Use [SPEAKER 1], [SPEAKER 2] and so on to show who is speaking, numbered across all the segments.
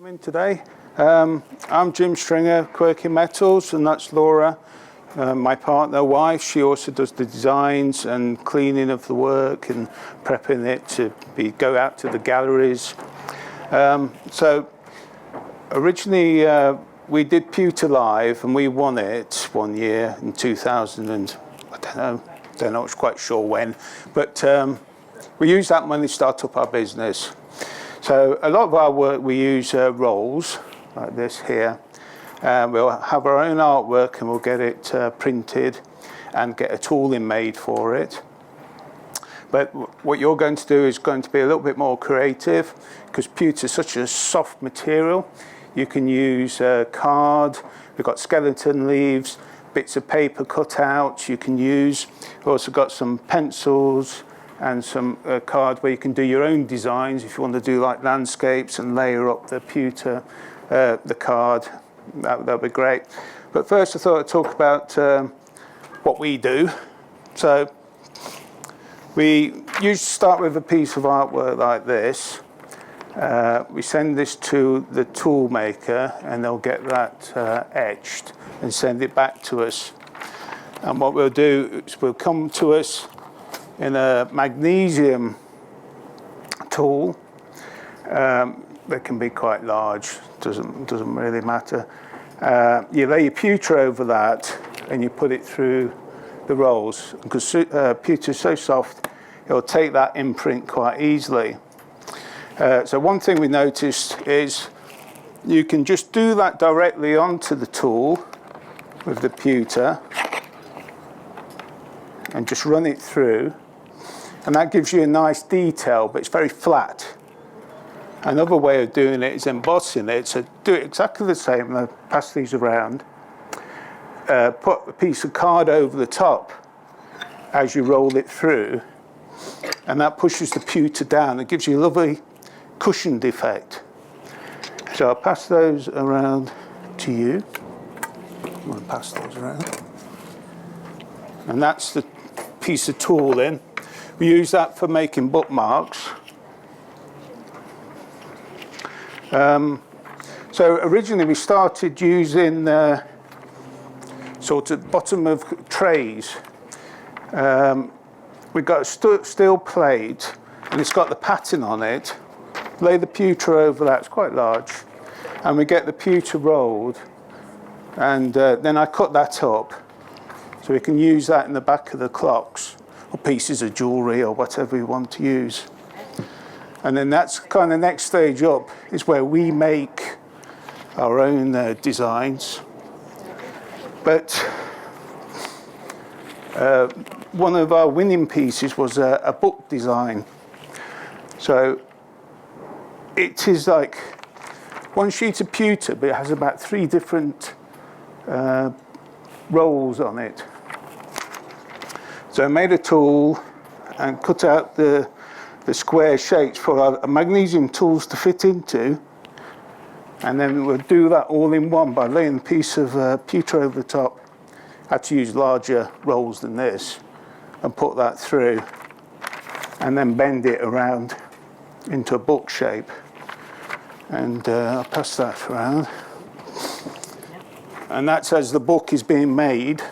[SPEAKER 1] Coming today. I'm Jim Stringer, Quirky Metals, and that's Laura, my partner, wife. She also does the designs and cleaning of the work and prepping it to go out to the galleries. So originally we did Pewter Live and we won it one year in 2000 and I don't know, quite sure when, but we used that money to start up our business. So a lot of our work, we use rolls like this here. We'll have our own artwork and we'll get it printed and get a tooling made for it. But what you're going to do is going to be a little bit more creative because pewter is such a soft material. You can use card, we've got skeleton leaves, bits of paper cutouts you can use. We've also got some pencils and some card where you can do your own designs if you want to do like landscapes and layer up the pewter, the card. That'd be great. But first I thought I'd talk about what we do. So we usually start with a piece of artwork like this. We send this to the tool maker and they'll get that etched and send it back to us. And what we'll do is we'll come to us in a magnesium tool. They can be quite large, doesn't really matter. You lay your pewter over that and you put it through the rolls. Because pewter is so soft, it'll take that imprint quite easily. So one thing we noticed is you can just do that directly onto the tool with the pewter and just run it through. And that gives you a nice detail, but it's very flat. Another way of doing it is embossing it. So do it exactly the same. I'll pass these around. Put a piece of card over the top as you roll it through. And that pushes the pewter down. It gives you a lovely cushioned effect. So I'll pass those around to you. I'm going to pass those around. And that's the piece of tooling. We use that for making bookmarks. So originally we started using sort of bottom of trays. We've got a steel plate and it's got the pattern on it. Lay the pewter over that, it's quite large. And we get the pewter rolled and then I cut that up so we can use that in the back of the clocks or pieces of jewellery or whatever we want to use. And then that's kind of next stage up is where we make our own designs. But one of our winning pieces was a book design. So it is like one sheet of pewter, but it has about 3 different rolls on it. So I made a tool and cut out the square shapes for our magnesium tools to fit into. And then we'll do that all in one by laying a piece of pewter over the top. I had to use larger rolls than this and put that through and then bend it around into a book shape. And I'll pass that around. And that's as the book is being made.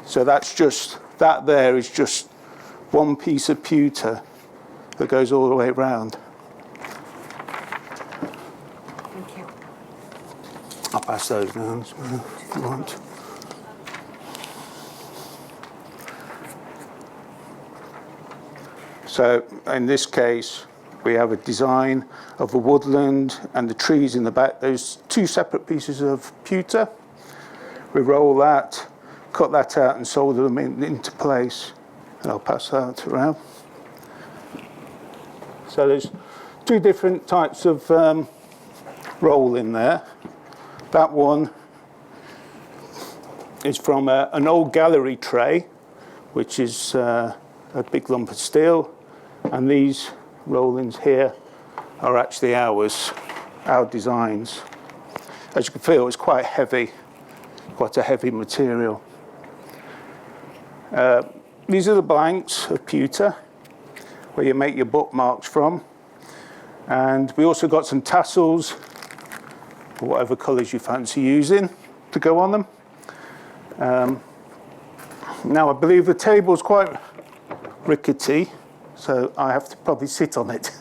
[SPEAKER 1] So that's just, that there is just one piece of pewter that goes all the way around.
[SPEAKER 2] Thank you.
[SPEAKER 1] I'll pass those down as well if you want. So in this case, we have a design of a woodland and the trees in the back. Those 2 separate pieces of pewter. We roll that, cut that out and solder them into place. And I'll pass that around. So there's 2 different types of roll in there. That one is from an old gallery tray, which is a big lump of steel. And these rollings here are actually ours, our designs. As you can feel, it's quite heavy, quite a heavy material. These are the blanks of pewter, where you make your bookmarks from. And we also got some tassels, or whatever colours you fancy using, to go on them. Now I believe the table's quite rickety, so I have to probably sit on it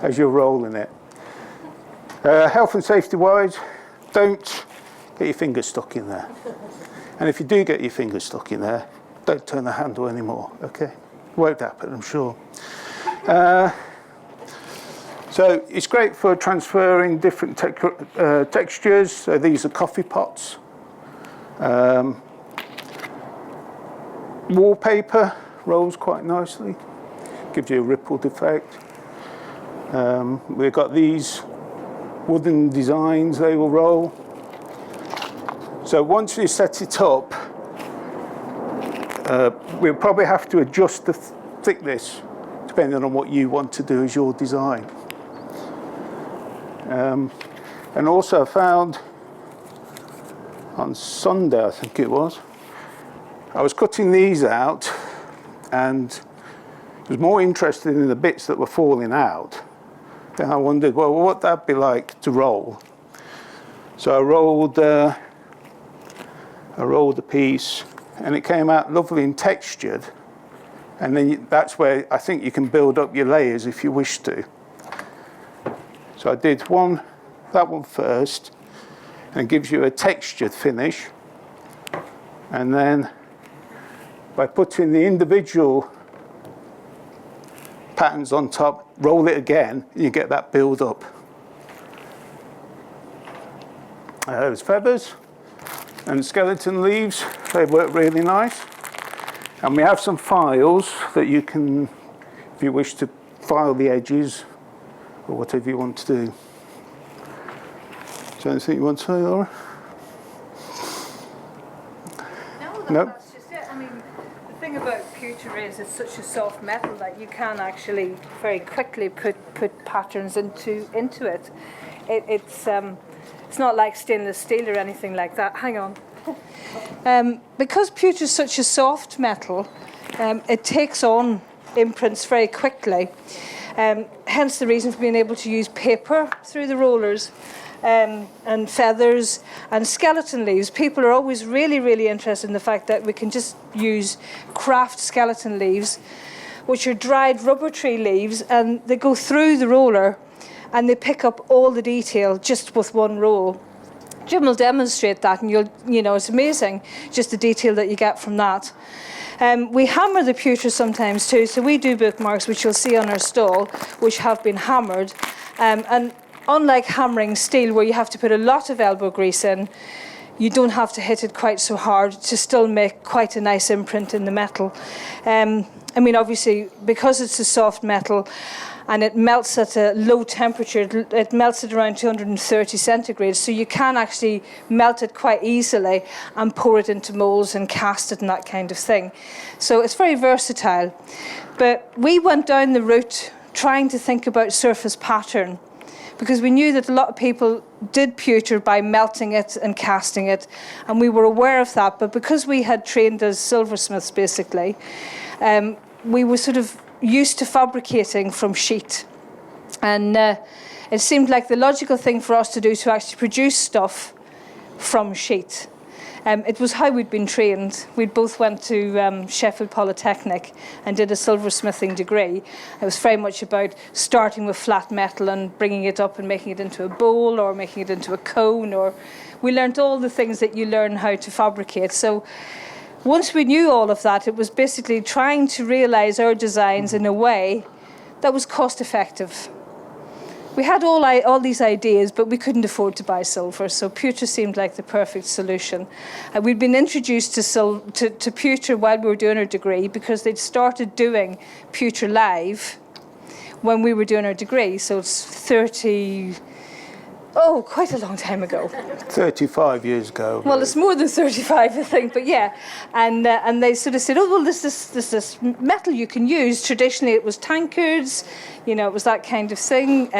[SPEAKER 1] as you're rolling it. Health and safety wise, don't get your fingers stuck in there. And if you do get your fingers stuck in there, don't turn the handle anymore, okay? Won't happen, I'm sure. So it's great for transferring different textures. So these are coffee pots. Wallpaper rolls quite nicely, gives you a rippled effect. We've got these wooden designs, they will roll. So once you set it up, we'll probably have to adjust the thickness depending on what you want to do as your design. And also I found on Sunday, I think it was, I was cutting these out and was more interested in the bits that were falling out. Then I wondered, well, what would that be like to roll? So I rolled a piece, and it came out lovely and textured. And then that's where I think you can build up your layers if you wish to. So I did that one first, and it gives you a textured finish. And then by putting the individual patterns on top, roll it again, you get that build up. Those feathers and skeleton leaves, they work really nice. And we have some files that you can, if you wish to file the edges or whatever you want to do. Is there anything you want to say, Laura?
[SPEAKER 2] No, that's just it. I mean, the thing about pewter is it's such a soft metal that you can actually very quickly put patterns into it. It's not like stainless steel or anything like that. Hang on. Because pewter is such a soft metal, it takes on imprints very quickly. Hence the reason for being able to use paper through the rollers. And feathers and skeleton leaves. People are always really, really interested in the fact that we can just use craft skeleton leaves, which are dried rubber tree leaves, and they go through the roller and they pick up all the detail just with one roll. Jim will demonstrate that, and it's amazing just the detail that you get from that. We hammer the pewter sometimes too, so we do bookmarks, which you'll see on our stall, which have been hammered. And unlike hammering steel, where you have to put a lot of elbow grease in, you don't have to hit it quite so hard to still make quite a nice imprint in the metal. I mean, obviously, because it's a soft metal and it melts at a low temperature, it melts at around 230 centigrade, so you can actually melt it quite easily and pour it into molds and cast it and that kind of thing. So it's very versatile. But we went down the route trying to think about surface pattern, because we knew that a lot of people did pewter by melting it and casting it, and we were aware of that. But because we had trained as silversmiths, basically, we were sort of used to fabricating from sheet. And it seemed like the logical thing for us to do to actually produce stuff from sheet. It was how we'd been trained. We both went to Sheffield Polytechnic and did a silversmithing degree. It was very much about starting with flat metal and bringing it up and making it into a bowl or making it into a cone. Or we learned all the things that you learn how to fabricate. So once we knew all of that, it was basically trying to realize our designs in a way that was cost effective. We had all these ideas, but we couldn't afford to buy silver, so pewter seemed like the perfect solution. We'd been introduced to pewter while we were doing our degree, because they'd started doing pewter live when we were doing our degree, so it's quite a long time ago.
[SPEAKER 1] 35 years ago.
[SPEAKER 2] Well, it's more than 35, I think, but yeah. And they sort of said, oh, well, this metal you can use. Traditionally, it was tankards, it was that kind of thing.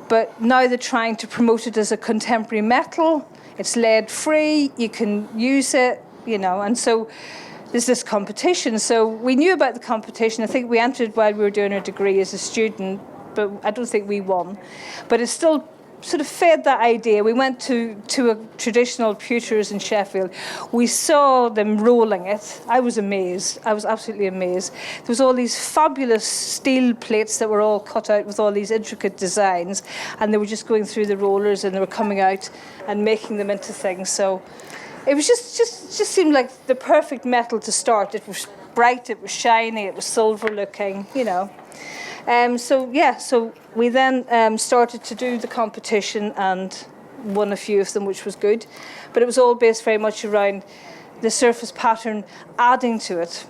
[SPEAKER 2] But now they're trying to promote it as a contemporary metal. It's lead-free, you can use it, and so there's this competition. So we knew about the competition. I think we entered while we were doing our degree as a student, but I don't think we won. But it still sort of fed that idea. We went to a traditional Pewter's in Sheffield. We saw them rolling it. I was amazed. I was absolutely amazed. There was all these fabulous steel plates that were all cut out with all these intricate designs, and they were just going through the rollers, and they were coming out and making them into things. So it was just seemed like the perfect metal to start. It was bright, it was shiny, it was silver looking, you know. So we then started to do the competition and won a few of them, which was good. But it was all based very much around the surface pattern, adding to it.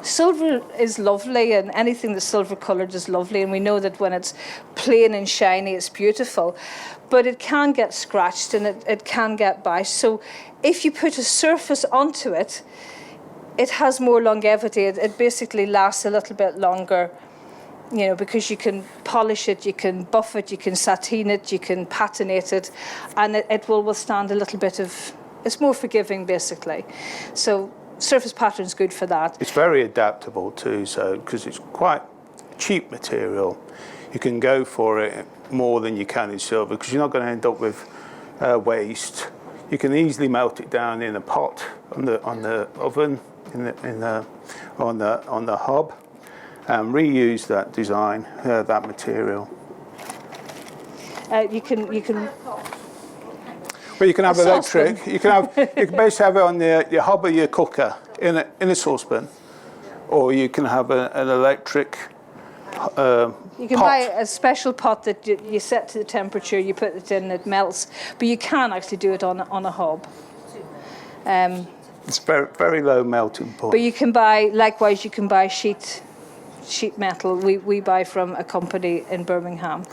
[SPEAKER 2] Silver is lovely, and anything that's silver coloured is lovely, and we know that when it's plain and shiny, it's beautiful. But it can get scratched and it can get bashed. So if you put a surface onto it, it has more longevity. It basically lasts a little bit longer, you know, because you can polish it, you can buff it, you can sateen it, you can patinate it, and it will withstand a little bit of, it's more forgiving basically. So surface pattern's good for that.
[SPEAKER 1] It's very adaptable too, so because it's quite cheap material, you can go for it more than you can in silver because you're not going to end up with waste. You can easily melt it down in a pot on the oven, on the hob, and reuse that design, that material.
[SPEAKER 2] You can.
[SPEAKER 1] Well, you can have electric. You can basically have it on your hob of your cooker in a saucepan, or you can have an electric.
[SPEAKER 2] You can buy a special pot that you set to the temperature, you put it in, it melts. But you can actually do it on a hob.
[SPEAKER 1] It's very, very low melting point.
[SPEAKER 2] But you can buy, likewise, you can buy sheet metal. We buy from a company in Birmingham,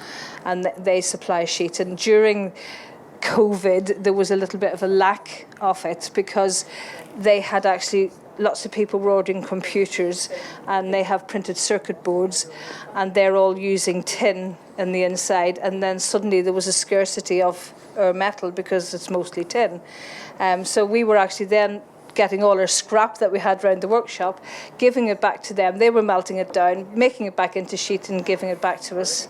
[SPEAKER 2] and they supply sheet. And during COVID, there was a little bit of a lack of it because they had actually, lots of people were ordering computers, and they have printed circuit boards, and they're all using tin in the inside, and then suddenly there was a scarcity of our metal because it's mostly tin. So we were actually then getting all our scrap that we had around the workshop, giving it back to them. They were melting it down, making it back into sheet and giving it back to us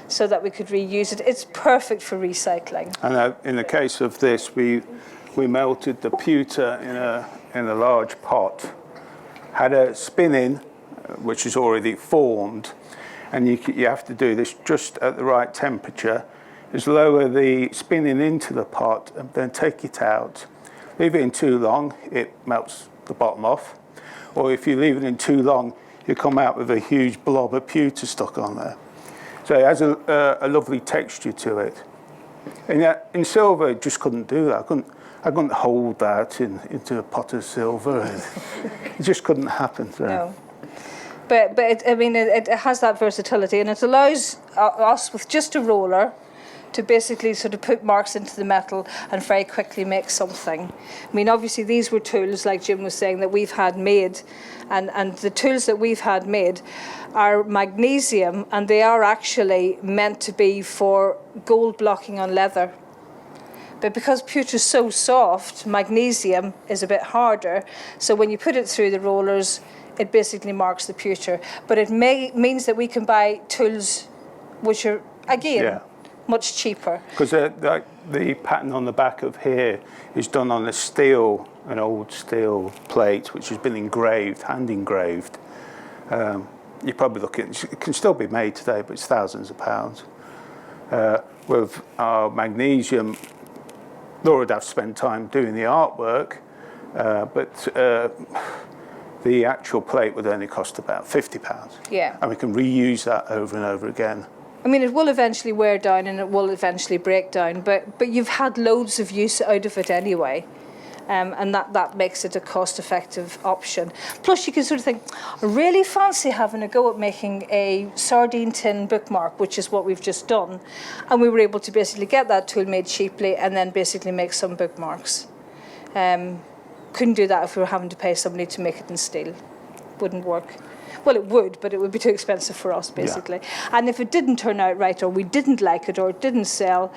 [SPEAKER 2] so that we could reuse it. It's perfect for recycling.
[SPEAKER 1] And in the case of this, we melted the pewter in a large pot, had a spinning, which is already formed, and you have to do this just at the right temperature, is lower the spinning into the pot and then take it out. Leave it in too long, it melts the bottom off. Or if you leave it in too long, you come out with a huge blob of pewter stuck on there. So it has a lovely texture to it. And yet in silver, it just couldn't do that. I couldn't hold that into a pot of silver. It just couldn't happen. So.
[SPEAKER 2] No. But it has that versatility, and it allows us with just a roller to basically sort of put marks into the metal and very quickly make something. I mean, obviously these were tools, like Jim was saying, that we've had made, and the tools that we've had made are magnesium, and they are actually meant to be for gold blocking on leather. But because pewter is so soft, magnesium is a bit harder, so when you put it through the rollers, it basically marks the pewter. But it means that we can buy tools which are, again, much cheaper.
[SPEAKER 1] Because the pattern on the back of here is done on an old steel plate, which has been engraved, hand engraved. You're probably looking, it can still be made today, but it's thousands of pounds. With our magnesium, Laura would have to spend time doing the artwork, but the actual plate would only cost about £50.
[SPEAKER 2] Yeah.
[SPEAKER 1] And we can reuse that over and over again.
[SPEAKER 2] I mean, it will eventually wear down and it will eventually break down, but you've had loads of use out of it anyway. And that makes it a cost-effective option. Plus, you can sort of think, I really fancy having a go at making a sardine tin bookmark, which is what we've just done. And we were able to basically get that tool made cheaply and then basically make some bookmarks. Couldn't do that if we were having to pay somebody to make it in steel. Wouldn't work. Well, it would, but it would be too expensive for us, basically. Yeah. And if it didn't turn out right, or we didn't like it, or it didn't sell,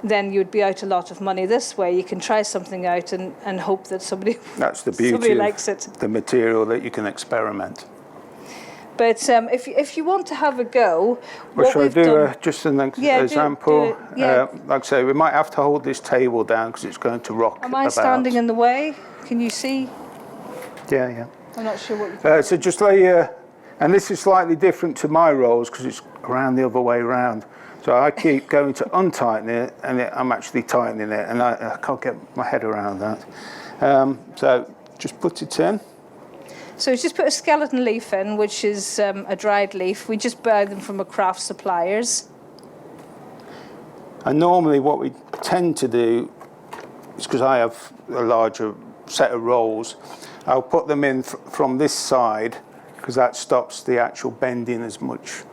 [SPEAKER 2] then you'd be out a lot of money. This way, you can try something out and hope that somebody,
[SPEAKER 1] That's the beauty
[SPEAKER 2] somebody likes it.
[SPEAKER 1] The material that you can experiment.
[SPEAKER 2] But if you want to have a go,
[SPEAKER 1] Well,
[SPEAKER 2] what
[SPEAKER 1] shall I
[SPEAKER 2] we've
[SPEAKER 1] do
[SPEAKER 2] done,
[SPEAKER 1] just an
[SPEAKER 2] Yeah,
[SPEAKER 1] example?
[SPEAKER 2] yeah.
[SPEAKER 1] Like I say, we might have to hold this table down because it's going to rock
[SPEAKER 2] Am I
[SPEAKER 1] about.
[SPEAKER 2] standing in the way? Can you see?
[SPEAKER 1] Yeah, yeah.
[SPEAKER 2] I'm not sure what you
[SPEAKER 1] So just lay and this is slightly different to my rolls because it's around the other way round. So I keep going to untighten it, and I'm actually tightening it, and I can't get my head around that. So just put it in.
[SPEAKER 2] So just put a skeleton leaf in, which is a dried leaf. We just buy them from a craft suppliers.
[SPEAKER 1] And normally what we tend to do is, because I have a larger set of rolls, I'll put them in from this side because that stops the actual bending as much.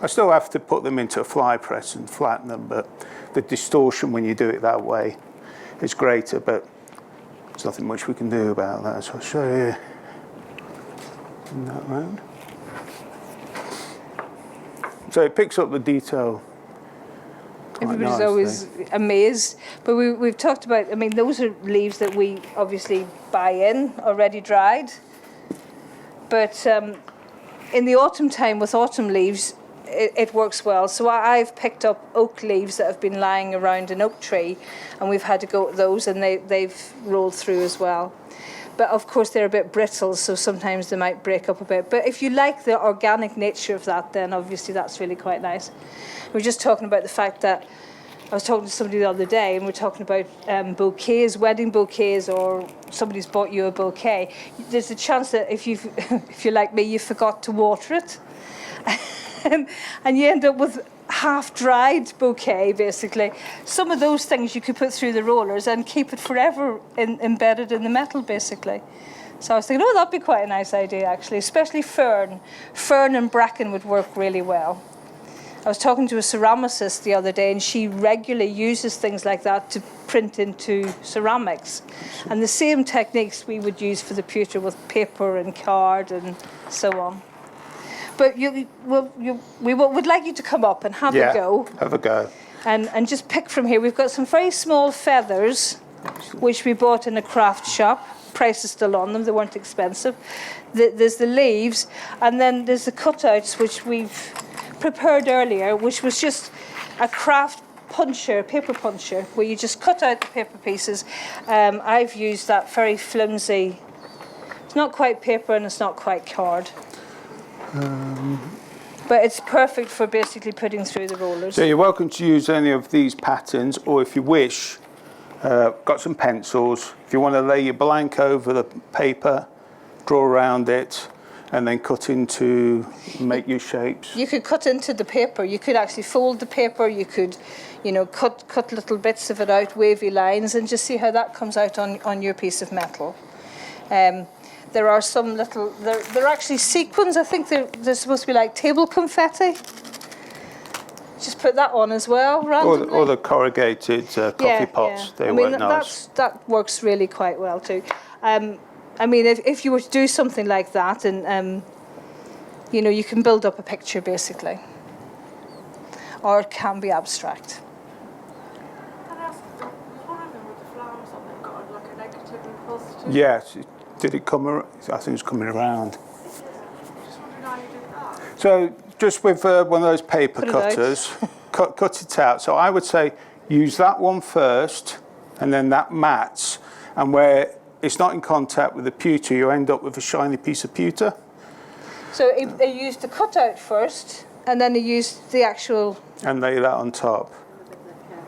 [SPEAKER 1] I still have to put them into a fly press and flatten them, but the distortion when you do it that way is greater, but there's nothing much we can do about that. So I'll show you in that round. So it picks up the detail.
[SPEAKER 2] Everybody's always amazed. But we've talked about, I mean, those are leaves that we obviously buy in, already dried. But in the autumn time with autumn leaves, it works well. So I've picked up oak leaves that have been lying around an oak tree, and we've had to go at those, and they've rolled through as well. But of course they're a bit brittle, so sometimes they might break up a bit. But if you like the organic nature of that, then obviously that's really quite nice. We're just talking about the fact that I was talking to somebody the other day, and we're talking about bouquets, wedding bouquets, or somebody's bought you a bouquet. There's a chance that if you're like me, you forgot to water it, and you end up with half-dried bouquet, basically. Some of those things you could put through the rollers and keep it forever embedded in the metal, basically. So I was thinking, oh, that'd be quite a nice idea, actually, especially fern. Fern and bracken would work really well. I was talking to a ceramicist the other day, and she regularly uses things like that to print into ceramics. And the same techniques we would use for the pewter with paper and card and so on. But we would like you to come up and have a go.
[SPEAKER 1] Have a go.
[SPEAKER 2] And just pick from here. We've got some very small feathers, which we bought in a craft shop. Price is still on them. They weren't expensive. There's the leaves, and then there's the cutouts, which we've prepared earlier, which was just a craft puncher, paper puncher, where you just cut out the paper pieces. I've used that very flimsy. It's not quite paper and it's not quite card. But it's perfect for basically putting through the rollers.
[SPEAKER 1] So you're welcome to use any of these patterns, or if you wish, got some pencils. If you want to lay your blank over the paper, draw around it, and then cut into, make your shapes.
[SPEAKER 2] You could cut into the paper. You could actually fold the paper. You could, cut little bits of it out, wavy lines, and just see how that comes out on your piece of metal. There are some little, they're actually sequins. I think they're supposed to be like table confetti. Just put that on as well, randomly.
[SPEAKER 1] Or the corrugated coffee pots. They work nice.
[SPEAKER 2] That works really quite well too. I mean, if you were to do something like that, and you can build up a picture basically, or it can be abstract.
[SPEAKER 3] Can I ask, was one of them with the flowers on them got like a negative and positive?
[SPEAKER 1] Yes. Did it come around? I think it's coming around.
[SPEAKER 3] Just wondering how you did that.
[SPEAKER 1] So just with one of those paper
[SPEAKER 2] Put it out.
[SPEAKER 1] cutters, cut it out. So I would say use that one first, and then that mats, and where it's not in contact with the pewter, you end up with a shiny piece of pewter.
[SPEAKER 2] So they used the cutout first, and then they used the actual.
[SPEAKER 1] And lay that on top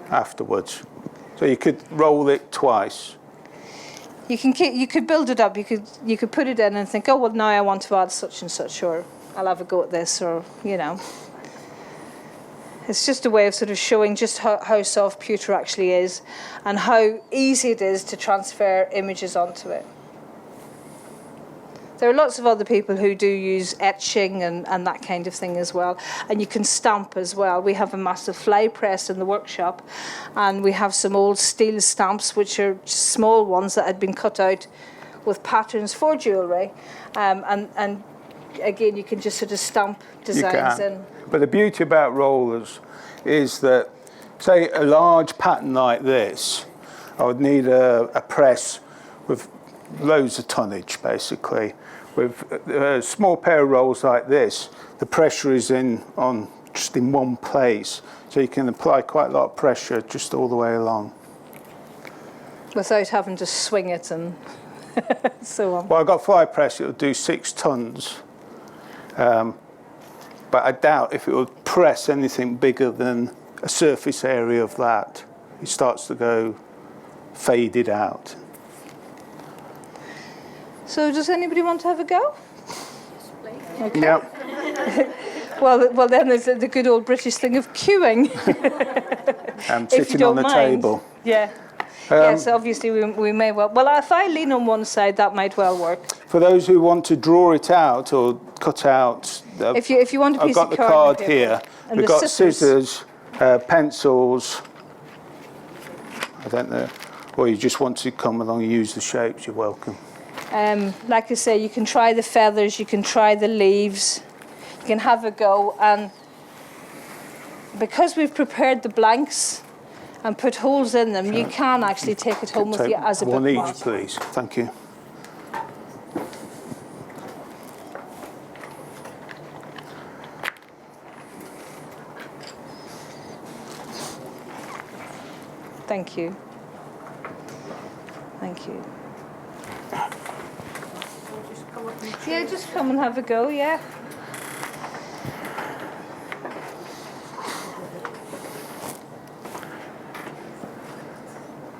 [SPEAKER 1] afterwards. So you could roll it twice.
[SPEAKER 2] You could build it up. You could put it in and think, oh well, now I want to add such and such, or I'll have a go at this, or It's just a way of sort of showing just how soft pewter actually is, and how easy it is to transfer images onto it. There are lots of other people who do use etching and that kind of thing as well. And you can stamp as well. We have a massive fly press in the workshop, and we have some old steel stamps, which are just small ones that had been cut out with patterns for jewellery. And again, you can just sort of stamp designs in.
[SPEAKER 1] But the beauty about rollers is that, say, a large pattern like this, I would need a press with loads of tonnage, basically. With a small pair of rolls like this, the pressure is just in one place, so you can apply quite a lot of pressure just all the way along.
[SPEAKER 2] Without having to swing it and so on.
[SPEAKER 1] Well, I've got fly press, it'll do 6 tons. But I doubt if it would press anything bigger than a surface area of that. It starts to go faded out.
[SPEAKER 2] So does anybody want to have a go? Okay.
[SPEAKER 1] Yeah,
[SPEAKER 2] Well, then there's the good old British thing of queuing.
[SPEAKER 1] I'm
[SPEAKER 2] If you
[SPEAKER 1] sitting
[SPEAKER 2] don't
[SPEAKER 1] on the
[SPEAKER 2] mind.
[SPEAKER 1] table.
[SPEAKER 2] Yeah. Yes, obviously we may well. Well, if I lean on one side, that might well work.
[SPEAKER 1] For those who want to draw it out or cut out,
[SPEAKER 2] If you want a
[SPEAKER 1] I've
[SPEAKER 2] piece
[SPEAKER 1] got
[SPEAKER 2] of
[SPEAKER 1] the card
[SPEAKER 2] paper
[SPEAKER 1] here.
[SPEAKER 2] and
[SPEAKER 1] We've
[SPEAKER 2] the
[SPEAKER 1] got scissors, pencils. I don't know. Or you just want to come along and use the shapes, you're welcome.
[SPEAKER 2] Like I say, you can try the feathers, you can try the leaves, you can have a go. And because we've prepared the blanks and put holes in them, you can actually take it home with
[SPEAKER 1] Take
[SPEAKER 2] you as a
[SPEAKER 1] one
[SPEAKER 2] bookmark.
[SPEAKER 1] each, please. Thank you.
[SPEAKER 2] Thank you. Thank you. Yeah, just come and have a go, yeah.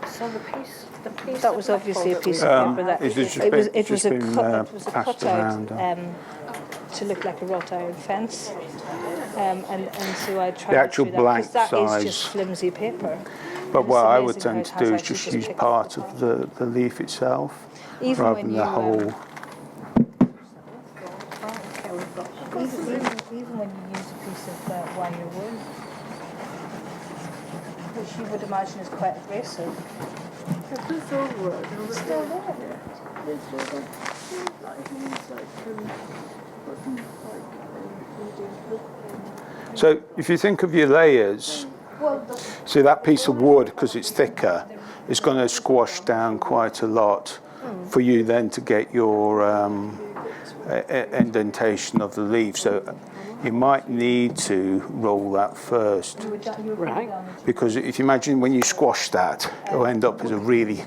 [SPEAKER 3] So the piece
[SPEAKER 2] That was obviously a piece of paper that
[SPEAKER 1] It's just
[SPEAKER 2] it was
[SPEAKER 1] been-
[SPEAKER 2] it was
[SPEAKER 1] just
[SPEAKER 2] a
[SPEAKER 1] been,
[SPEAKER 2] cut it was a
[SPEAKER 1] passed
[SPEAKER 2] cutout
[SPEAKER 1] around,
[SPEAKER 2] to look like a wrought iron fence, and so I tried
[SPEAKER 1] The actual
[SPEAKER 2] to do that, 'cause
[SPEAKER 1] blank
[SPEAKER 2] that is
[SPEAKER 1] size.
[SPEAKER 2] just flimsy paper.
[SPEAKER 1] But
[SPEAKER 2] And
[SPEAKER 1] what
[SPEAKER 2] it's
[SPEAKER 1] I would
[SPEAKER 2] amazing how
[SPEAKER 1] tend
[SPEAKER 2] it
[SPEAKER 1] to
[SPEAKER 2] has
[SPEAKER 1] do is
[SPEAKER 2] actually
[SPEAKER 1] just use
[SPEAKER 2] picked
[SPEAKER 1] part
[SPEAKER 2] up
[SPEAKER 1] of the leaf itself,
[SPEAKER 2] Even
[SPEAKER 1] rather
[SPEAKER 2] when
[SPEAKER 1] than
[SPEAKER 2] you,
[SPEAKER 1] the whole.
[SPEAKER 2] Even when you use a piece of wire wool, which you would imagine is quite abrasive.
[SPEAKER 3] It's over it.
[SPEAKER 2] It's still there.
[SPEAKER 1] So if you think of your layers, see that piece of wood, because it's thicker, is going to squash down quite a lot for you then to get your indentation of the leaf. So you might need to roll that first.
[SPEAKER 3] Right.
[SPEAKER 1] Because if you imagine when you squash that, it'll end up as a really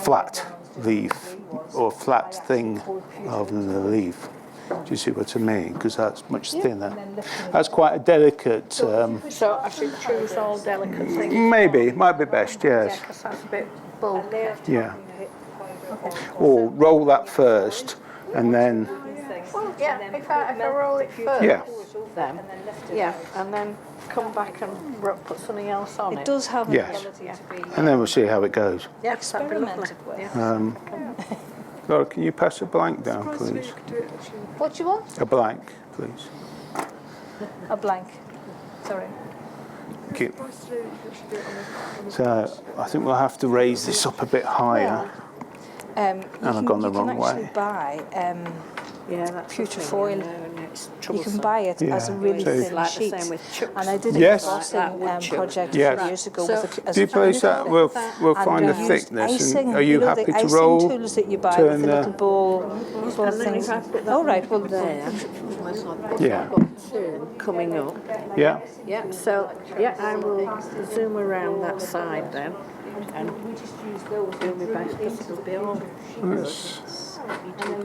[SPEAKER 1] flat leaf or flat thing rather than a leaf. Do you see what I mean? Because that's much thinner. That's quite a delicate.
[SPEAKER 3] So I should choose all delicate things.
[SPEAKER 1] Maybe, might be best,
[SPEAKER 3] Yeah,
[SPEAKER 1] yes.
[SPEAKER 3] because that's a bit bulky.
[SPEAKER 1] Yeah. Or roll that first and then.
[SPEAKER 3] Well, yeah, if I roll it first,
[SPEAKER 1] Yeah.
[SPEAKER 3] then, yeah, and then come back and put something else on it.
[SPEAKER 2] It does have an
[SPEAKER 1] Yes.
[SPEAKER 2] ability to be
[SPEAKER 1] And then we'll see how it goes.
[SPEAKER 3] Yeah, that'd be lovely.
[SPEAKER 2] experimented with.
[SPEAKER 3] Yeah.
[SPEAKER 1] Laura, can you pass a blank down, please?
[SPEAKER 2] What do you want?
[SPEAKER 1] A blank, please.
[SPEAKER 2] A blank. Sorry.
[SPEAKER 1] Thank you. So I think we'll have to raise this up a bit higher. I've gone the wrong way.
[SPEAKER 2] You can actually buy
[SPEAKER 3] Yeah, that's the
[SPEAKER 2] pewter
[SPEAKER 3] thing,
[SPEAKER 2] foil.
[SPEAKER 3] you know, and it's
[SPEAKER 2] You can
[SPEAKER 3] troublesome.
[SPEAKER 2] buy it as a
[SPEAKER 1] Yeah.
[SPEAKER 2] really
[SPEAKER 1] So-
[SPEAKER 2] thin
[SPEAKER 3] It's like the
[SPEAKER 2] sheet.
[SPEAKER 3] same with chucks.
[SPEAKER 2] And I did a
[SPEAKER 1] Yes.
[SPEAKER 2] embossing
[SPEAKER 3] Like that wood chip.
[SPEAKER 2] project
[SPEAKER 1] Yes.
[SPEAKER 2] a few years ago
[SPEAKER 3] So-
[SPEAKER 2] with a, as
[SPEAKER 1] Do you
[SPEAKER 2] a
[SPEAKER 1] place that? We'll
[SPEAKER 2] and
[SPEAKER 1] find the
[SPEAKER 2] used
[SPEAKER 1] thickness.
[SPEAKER 2] icing,
[SPEAKER 1] And are you
[SPEAKER 2] know,
[SPEAKER 1] happy
[SPEAKER 2] the
[SPEAKER 1] to
[SPEAKER 2] icing
[SPEAKER 1] roll?
[SPEAKER 2] tools that you buy
[SPEAKER 1] turn
[SPEAKER 2] with the
[SPEAKER 1] the-
[SPEAKER 2] little bowl
[SPEAKER 3] And then
[SPEAKER 2] things.
[SPEAKER 3] if I put that
[SPEAKER 2] Oh, right, well,
[SPEAKER 3] there,
[SPEAKER 1] Yeah.
[SPEAKER 3] coming up.
[SPEAKER 1] Yeah.
[SPEAKER 3] Yeah, so, yeah, I will zoom around that side then and do my best because it'll be all good.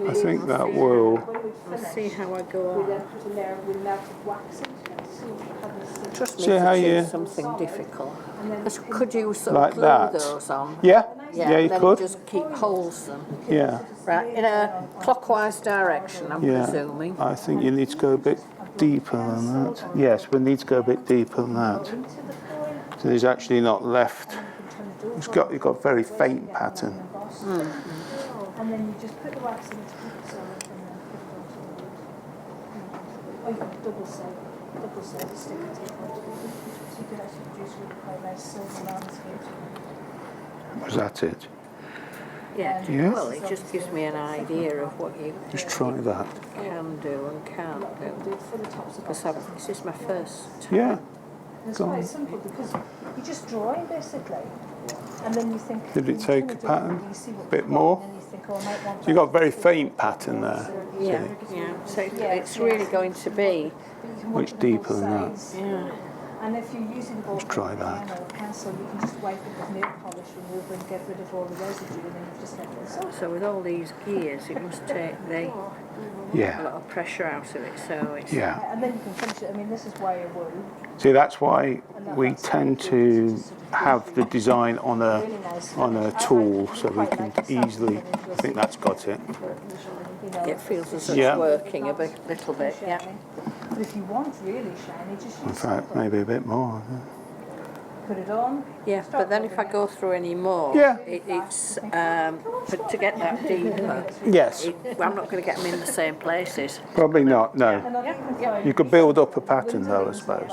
[SPEAKER 1] I think that will.
[SPEAKER 3] Let's see how I go on. Trust me,
[SPEAKER 1] See
[SPEAKER 3] if
[SPEAKER 1] how
[SPEAKER 3] it
[SPEAKER 1] you-
[SPEAKER 3] is something difficult. Could you sort
[SPEAKER 1] Like
[SPEAKER 3] of glue
[SPEAKER 1] that?
[SPEAKER 3] those on?
[SPEAKER 1] Yeah. Yeah, you
[SPEAKER 3] then
[SPEAKER 1] could.
[SPEAKER 3] just keep holes them.
[SPEAKER 1] Yeah.
[SPEAKER 3] Right, in a clockwise direction, I'm
[SPEAKER 1] Yeah.
[SPEAKER 3] presuming.
[SPEAKER 1] I think you need to go a bit deeper than that. Yes, we need to go a bit deeper than that. So there's actually not left. You've got a very faint pattern.
[SPEAKER 2] And then you just put the wax in to keep it solid and then put it onto the or you could double side sticker tape onto it. So you could actually produce really quite nice silver landscapes.
[SPEAKER 1] Was that it?
[SPEAKER 3] Yeah.
[SPEAKER 1] Yeah.
[SPEAKER 3] Well, it just gives me an idea of what you
[SPEAKER 1] Just try that.
[SPEAKER 3] can do and can't do.
[SPEAKER 2] For the tops of
[SPEAKER 3] Because this is my first time.
[SPEAKER 1] Yeah.
[SPEAKER 2] It's
[SPEAKER 1] Go
[SPEAKER 2] quite
[SPEAKER 1] on.
[SPEAKER 2] simple because you just draw it basically. And then you think.
[SPEAKER 1] Did it take a pattern?
[SPEAKER 2] You see what
[SPEAKER 1] Bit
[SPEAKER 2] you've got,
[SPEAKER 1] more?
[SPEAKER 2] and then you think, oh, I might want
[SPEAKER 1] So you've got a very faint pattern there.
[SPEAKER 3] Yeah, yeah. So it's really going to be
[SPEAKER 1] Much deeper than that.
[SPEAKER 3] yeah.
[SPEAKER 2] And if you're using both
[SPEAKER 1] try
[SPEAKER 2] a
[SPEAKER 1] that.
[SPEAKER 2] pen or a pencil, you can just wipe it with nail polish remover and get rid of all the residue, and then you've just left it.
[SPEAKER 3] So with all these gears, it must take a
[SPEAKER 1] Yeah,
[SPEAKER 3] lot of pressure out of it. So it's
[SPEAKER 1] yeah.
[SPEAKER 2] And then you can finish it. I mean, this is wire wool.
[SPEAKER 1] See, that's why we tend to have the design on a tool, so we can easily. I think that's got it.
[SPEAKER 3] it feels as though
[SPEAKER 1] Yeah.
[SPEAKER 3] it's working a little bit. Yeah.
[SPEAKER 2] But if you want really shiny, just
[SPEAKER 1] In
[SPEAKER 2] use
[SPEAKER 1] fact,
[SPEAKER 2] silver.
[SPEAKER 1] maybe a bit more.
[SPEAKER 2] Put it on.
[SPEAKER 3] Yeah, but then if I go through any more,
[SPEAKER 1] Yeah.
[SPEAKER 3] it's to get that deeper.
[SPEAKER 1] Yes,
[SPEAKER 3] I'm not going to get them in the same places.
[SPEAKER 1] probably not. No,
[SPEAKER 2] And I've even found
[SPEAKER 1] you could build up a pattern though, I suppose.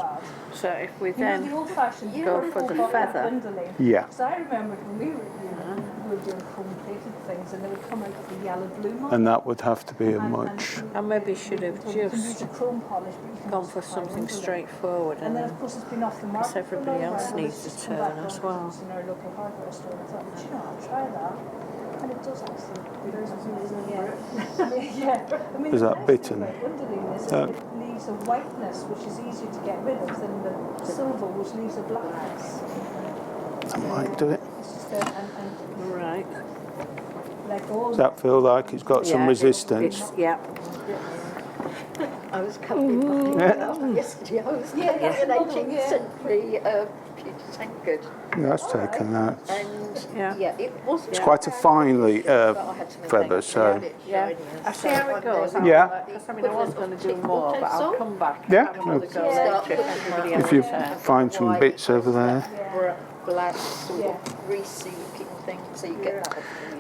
[SPEAKER 3] So if we
[SPEAKER 2] You know,
[SPEAKER 3] then
[SPEAKER 2] the old-fashioned
[SPEAKER 3] go for the feather.
[SPEAKER 2] bundling.
[SPEAKER 1] Yeah.
[SPEAKER 2] Because I remembered when we were doing chrome-plated things, and they would come out with the yellow bloom on.
[SPEAKER 1] And that would have to be a much.
[SPEAKER 3] I maybe should have
[SPEAKER 2] So you can use
[SPEAKER 3] just
[SPEAKER 2] the chrome polish, but you can
[SPEAKER 3] gone
[SPEAKER 2] also
[SPEAKER 3] for
[SPEAKER 2] try
[SPEAKER 3] something
[SPEAKER 2] bundling.
[SPEAKER 3] straightforward,
[SPEAKER 2] And
[SPEAKER 3] and
[SPEAKER 2] then,
[SPEAKER 3] then
[SPEAKER 2] of course, it's been off the market. for a
[SPEAKER 3] everybody
[SPEAKER 2] long
[SPEAKER 3] else
[SPEAKER 2] while, and
[SPEAKER 3] needs
[SPEAKER 2] it's
[SPEAKER 3] to
[SPEAKER 2] just come
[SPEAKER 3] turn
[SPEAKER 2] back
[SPEAKER 3] as
[SPEAKER 2] on
[SPEAKER 3] well.
[SPEAKER 2] because it's in our local hardware store. And I thought, well, you know, I'll try that. And it does actually. Yeah. I mean,
[SPEAKER 1] Is
[SPEAKER 2] the
[SPEAKER 1] that
[SPEAKER 2] nice
[SPEAKER 1] bit
[SPEAKER 2] thing
[SPEAKER 1] in
[SPEAKER 2] about
[SPEAKER 1] it?
[SPEAKER 2] bundling is
[SPEAKER 1] Uh,
[SPEAKER 2] it leaves a whiteness which is easier to get rid of than the silver, which leaves a blackness.
[SPEAKER 1] That might do it.
[SPEAKER 2] It's just and
[SPEAKER 3] Right.
[SPEAKER 2] like all.
[SPEAKER 1] Does that feel like it's got some
[SPEAKER 3] Yeah,
[SPEAKER 1] resistance?
[SPEAKER 3] Yeah.
[SPEAKER 4] I was covering mine yesterday. I was looking at an 18th century Pewter tankard,
[SPEAKER 1] That's taken that.
[SPEAKER 4] and
[SPEAKER 3] Yeah.
[SPEAKER 4] it wasn't.
[SPEAKER 1] It's quite a finely feather, so.
[SPEAKER 3] Yeah. I see how it goes.
[SPEAKER 1] Yeah.
[SPEAKER 3] Because I mean, I was going to do more, but I'll come back. and
[SPEAKER 1] Yeah.
[SPEAKER 3] have another go
[SPEAKER 4] Yeah.
[SPEAKER 3] later if everybody
[SPEAKER 1] If
[SPEAKER 3] else
[SPEAKER 1] you
[SPEAKER 3] turns.
[SPEAKER 1] find some bits over there.
[SPEAKER 4] black sort of greasy looking thing, so you get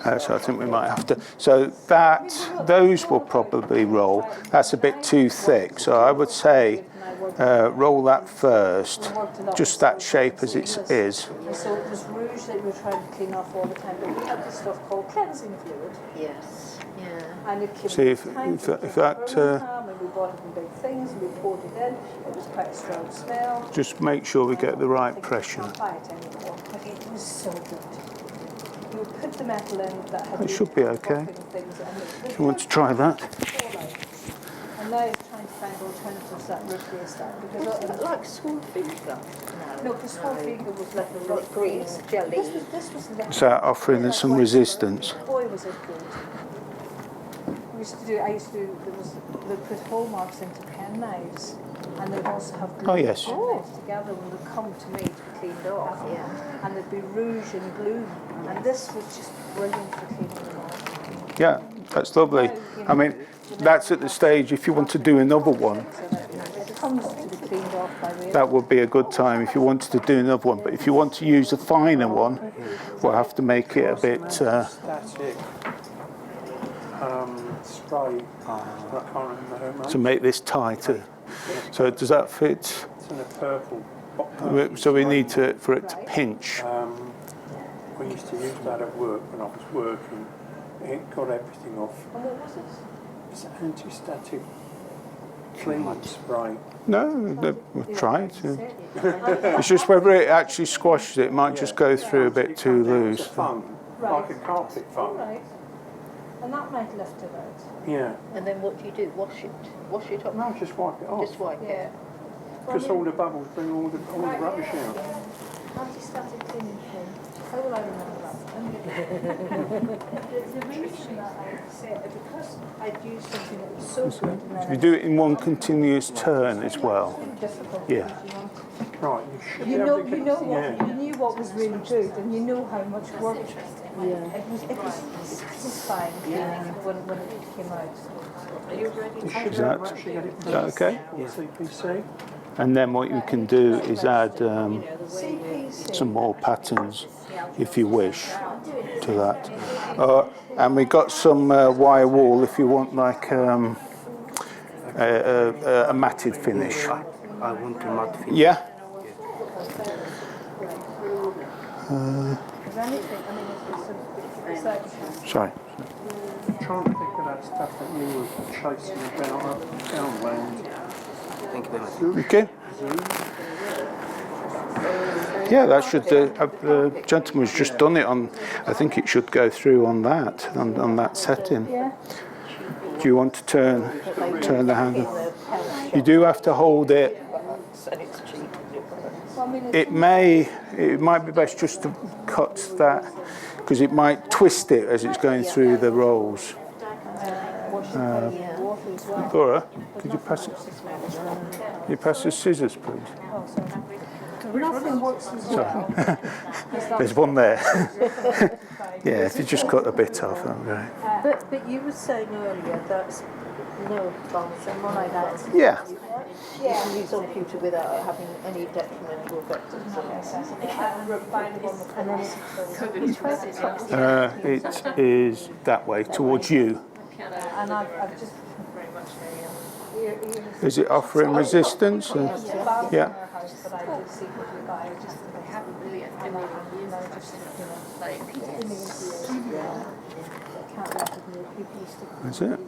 [SPEAKER 4] that.
[SPEAKER 1] So I think we might have to. So those will probably roll. That's a bit too thick. So I would say roll that first, just that shape as it is.
[SPEAKER 2] And so it was rouge that we were trying to clean off all the time, but we had this stuff called cleansing fluid.
[SPEAKER 4] Yes, yeah.
[SPEAKER 2] And it came
[SPEAKER 1] See if-
[SPEAKER 2] in tanks,
[SPEAKER 1] if
[SPEAKER 2] it came
[SPEAKER 1] that,
[SPEAKER 2] from Birmingham, and we bought it in big things, and we poured it in. It was quite a strong smell.
[SPEAKER 1] Just make sure we get the
[SPEAKER 2] I
[SPEAKER 1] right
[SPEAKER 2] think you
[SPEAKER 1] pressure.
[SPEAKER 2] can't buy it anymore, but it was so good. You would put the metal in that had
[SPEAKER 1] It
[SPEAKER 2] these
[SPEAKER 1] should be
[SPEAKER 2] little
[SPEAKER 1] okay.
[SPEAKER 2] buffing things, and it
[SPEAKER 1] If you want to try that.
[SPEAKER 2] And now it's trying to find alternatives that replace that.
[SPEAKER 4] It's a
[SPEAKER 2] Because
[SPEAKER 4] bit like Swanfinger.
[SPEAKER 2] no, the small finger was like a rough
[SPEAKER 4] green
[SPEAKER 2] grease.
[SPEAKER 4] jelly.
[SPEAKER 2] This was little.
[SPEAKER 1] So offering us some resistance.
[SPEAKER 2] Boy, was it good. We used to do. I used to. They put hallmarks into pen knives, and they'd also have glue
[SPEAKER 1] Oh, yes.
[SPEAKER 2] pen knives together when they come to me to be cleaned off.
[SPEAKER 4] Yeah.
[SPEAKER 2] And there'd be rouge and glue, and this was just brilliant for cleaning them off.
[SPEAKER 1] Yeah, that's lovely. I mean, that's at the stage if you want to do another one.
[SPEAKER 2] So that it comes to be cleaned off by way.
[SPEAKER 1] That would be a good time if you wanted to do another one. But if you want to use a finer one, we'll have to make it a bit.
[SPEAKER 5] Static. Spray. I can't remember how much.
[SPEAKER 1] To make this tighter. So does that fit?
[SPEAKER 5] It's in a purple.
[SPEAKER 1] So we need for it to pinch.
[SPEAKER 5] We used to use that at work when I was working. It got everything off.
[SPEAKER 2] And what was this?
[SPEAKER 5] It's anti-static cleaning spray.
[SPEAKER 1] No, we'll try it. Yeah. It's just whether it actually squashes it. It might just go through a bit too
[SPEAKER 5] It's a
[SPEAKER 1] loose.
[SPEAKER 5] foam, like a carpet
[SPEAKER 2] All
[SPEAKER 5] foam.
[SPEAKER 2] right. And that might lift it out.
[SPEAKER 5] Yeah.
[SPEAKER 4] And then what do you do? Wash it up?
[SPEAKER 5] No, just wipe it off.
[SPEAKER 4] Just wipe it.
[SPEAKER 2] Yeah.
[SPEAKER 5] Because all the bubbles bring all the rubbish out.
[SPEAKER 2] Anti-static cleaning thing. How will I remember that? the reason that I said it, because I'd used something that was so good and then
[SPEAKER 1] You do it in one continuous turn as well.
[SPEAKER 2] difficult.
[SPEAKER 1] Yeah.
[SPEAKER 2] because you want-
[SPEAKER 5] Right, you should
[SPEAKER 2] You
[SPEAKER 5] be
[SPEAKER 2] know,
[SPEAKER 5] able to
[SPEAKER 2] you
[SPEAKER 5] get
[SPEAKER 2] know what
[SPEAKER 5] yeah.
[SPEAKER 2] you knew what was really good, and you know how much work. It was satisfying cleaning when it came out.
[SPEAKER 5] You should
[SPEAKER 1] Is
[SPEAKER 5] be
[SPEAKER 1] that-
[SPEAKER 5] able to actually get it
[SPEAKER 1] is that okay?
[SPEAKER 5] CPC.
[SPEAKER 1] And then what you can do is add
[SPEAKER 2] CPC.
[SPEAKER 1] some more patterns, if you wish, to that. And we got some wire wool if you want like a matted finish.
[SPEAKER 6] I want to matte finish.
[SPEAKER 1] Yeah.
[SPEAKER 2] Is anything? I mean, it's like
[SPEAKER 1] Sorry.
[SPEAKER 5] I'm trying to think of that stuff that you were chasing about downwind.
[SPEAKER 6] Thank you very much.
[SPEAKER 1] Okay. Yeah, that should. The gentleman's just done it on. I think it should go through on that setting.
[SPEAKER 2] Yeah.
[SPEAKER 1] Do you want to turn the handle? You do have to hold it. It might be best just to cut that because it might twist it as it's going through the rolls. Laura, could you pass it? Can you pass the scissors, please? Sorry. There's one there. Yeah, if you just cut a bit off, that'd be great.
[SPEAKER 4] But you were saying earlier that's no advantage like that.
[SPEAKER 1] Yeah.
[SPEAKER 4] You can use on Pewter without having any detrimental effect.
[SPEAKER 1] It is that way towards you.
[SPEAKER 2] And I've just very much
[SPEAKER 1] Is it offering resistance? Or? Yeah.
[SPEAKER 2] but I did see people buy it just that they haven't really used
[SPEAKER 1] Is it?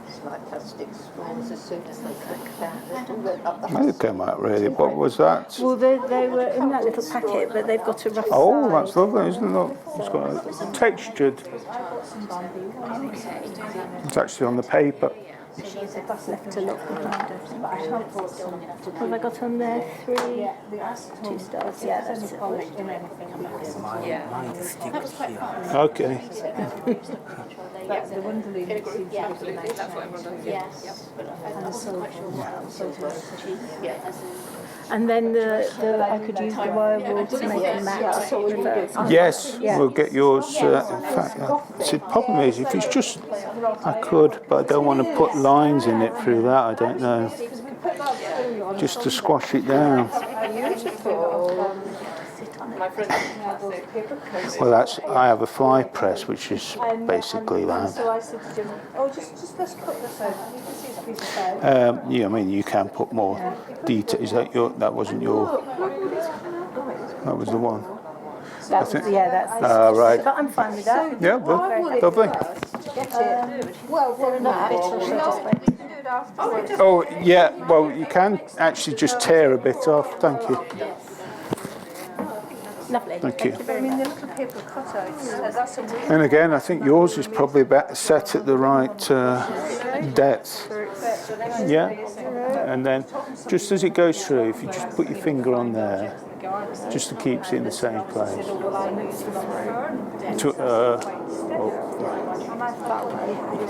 [SPEAKER 4] It's like plastic straws as soon as they come down.
[SPEAKER 1] They came out really. What was that?
[SPEAKER 3] Well, they were in that little packet, but they've got a rough
[SPEAKER 1] Oh,
[SPEAKER 3] side.
[SPEAKER 1] that's lovely, isn't it? It's got a textured. It's actually on the paper.
[SPEAKER 3] That's left to look behind her. Have I got on there 3, 2 stars? Yeah, that's it.
[SPEAKER 6] Mine sticks here.
[SPEAKER 1] Okay.
[SPEAKER 2] the Wonderly seems to be a nice
[SPEAKER 3] And then I could use the wire wool to make a mat.
[SPEAKER 1] Yes, we'll get yours. In fact, the problem is if it's just, I could, but I don't want to put lines in it through that. I don't know. Just to squash it down. Well, I have a fly press, which is basically that.
[SPEAKER 2] So I said to Jim, just let's cut this out. You can see it's a piece of file.
[SPEAKER 1] Yeah, I mean, you can put more detail. Is that your? That wasn't your. That was the one.
[SPEAKER 3] That's right. But I'm fine with that.
[SPEAKER 1] Yeah, well, lovely.
[SPEAKER 4] Well, for that,
[SPEAKER 1] Oh, yeah. Well, you can actually just tear a bit off. Thank you.
[SPEAKER 3] Lovely.
[SPEAKER 1] Thank you.
[SPEAKER 2] I mean, the little paper cutouts, that's a weird.
[SPEAKER 1] And again, I think yours is probably about set at the right depth. Yeah. And then, just as it goes through, if you just put your finger on there, just to keep it in the same place.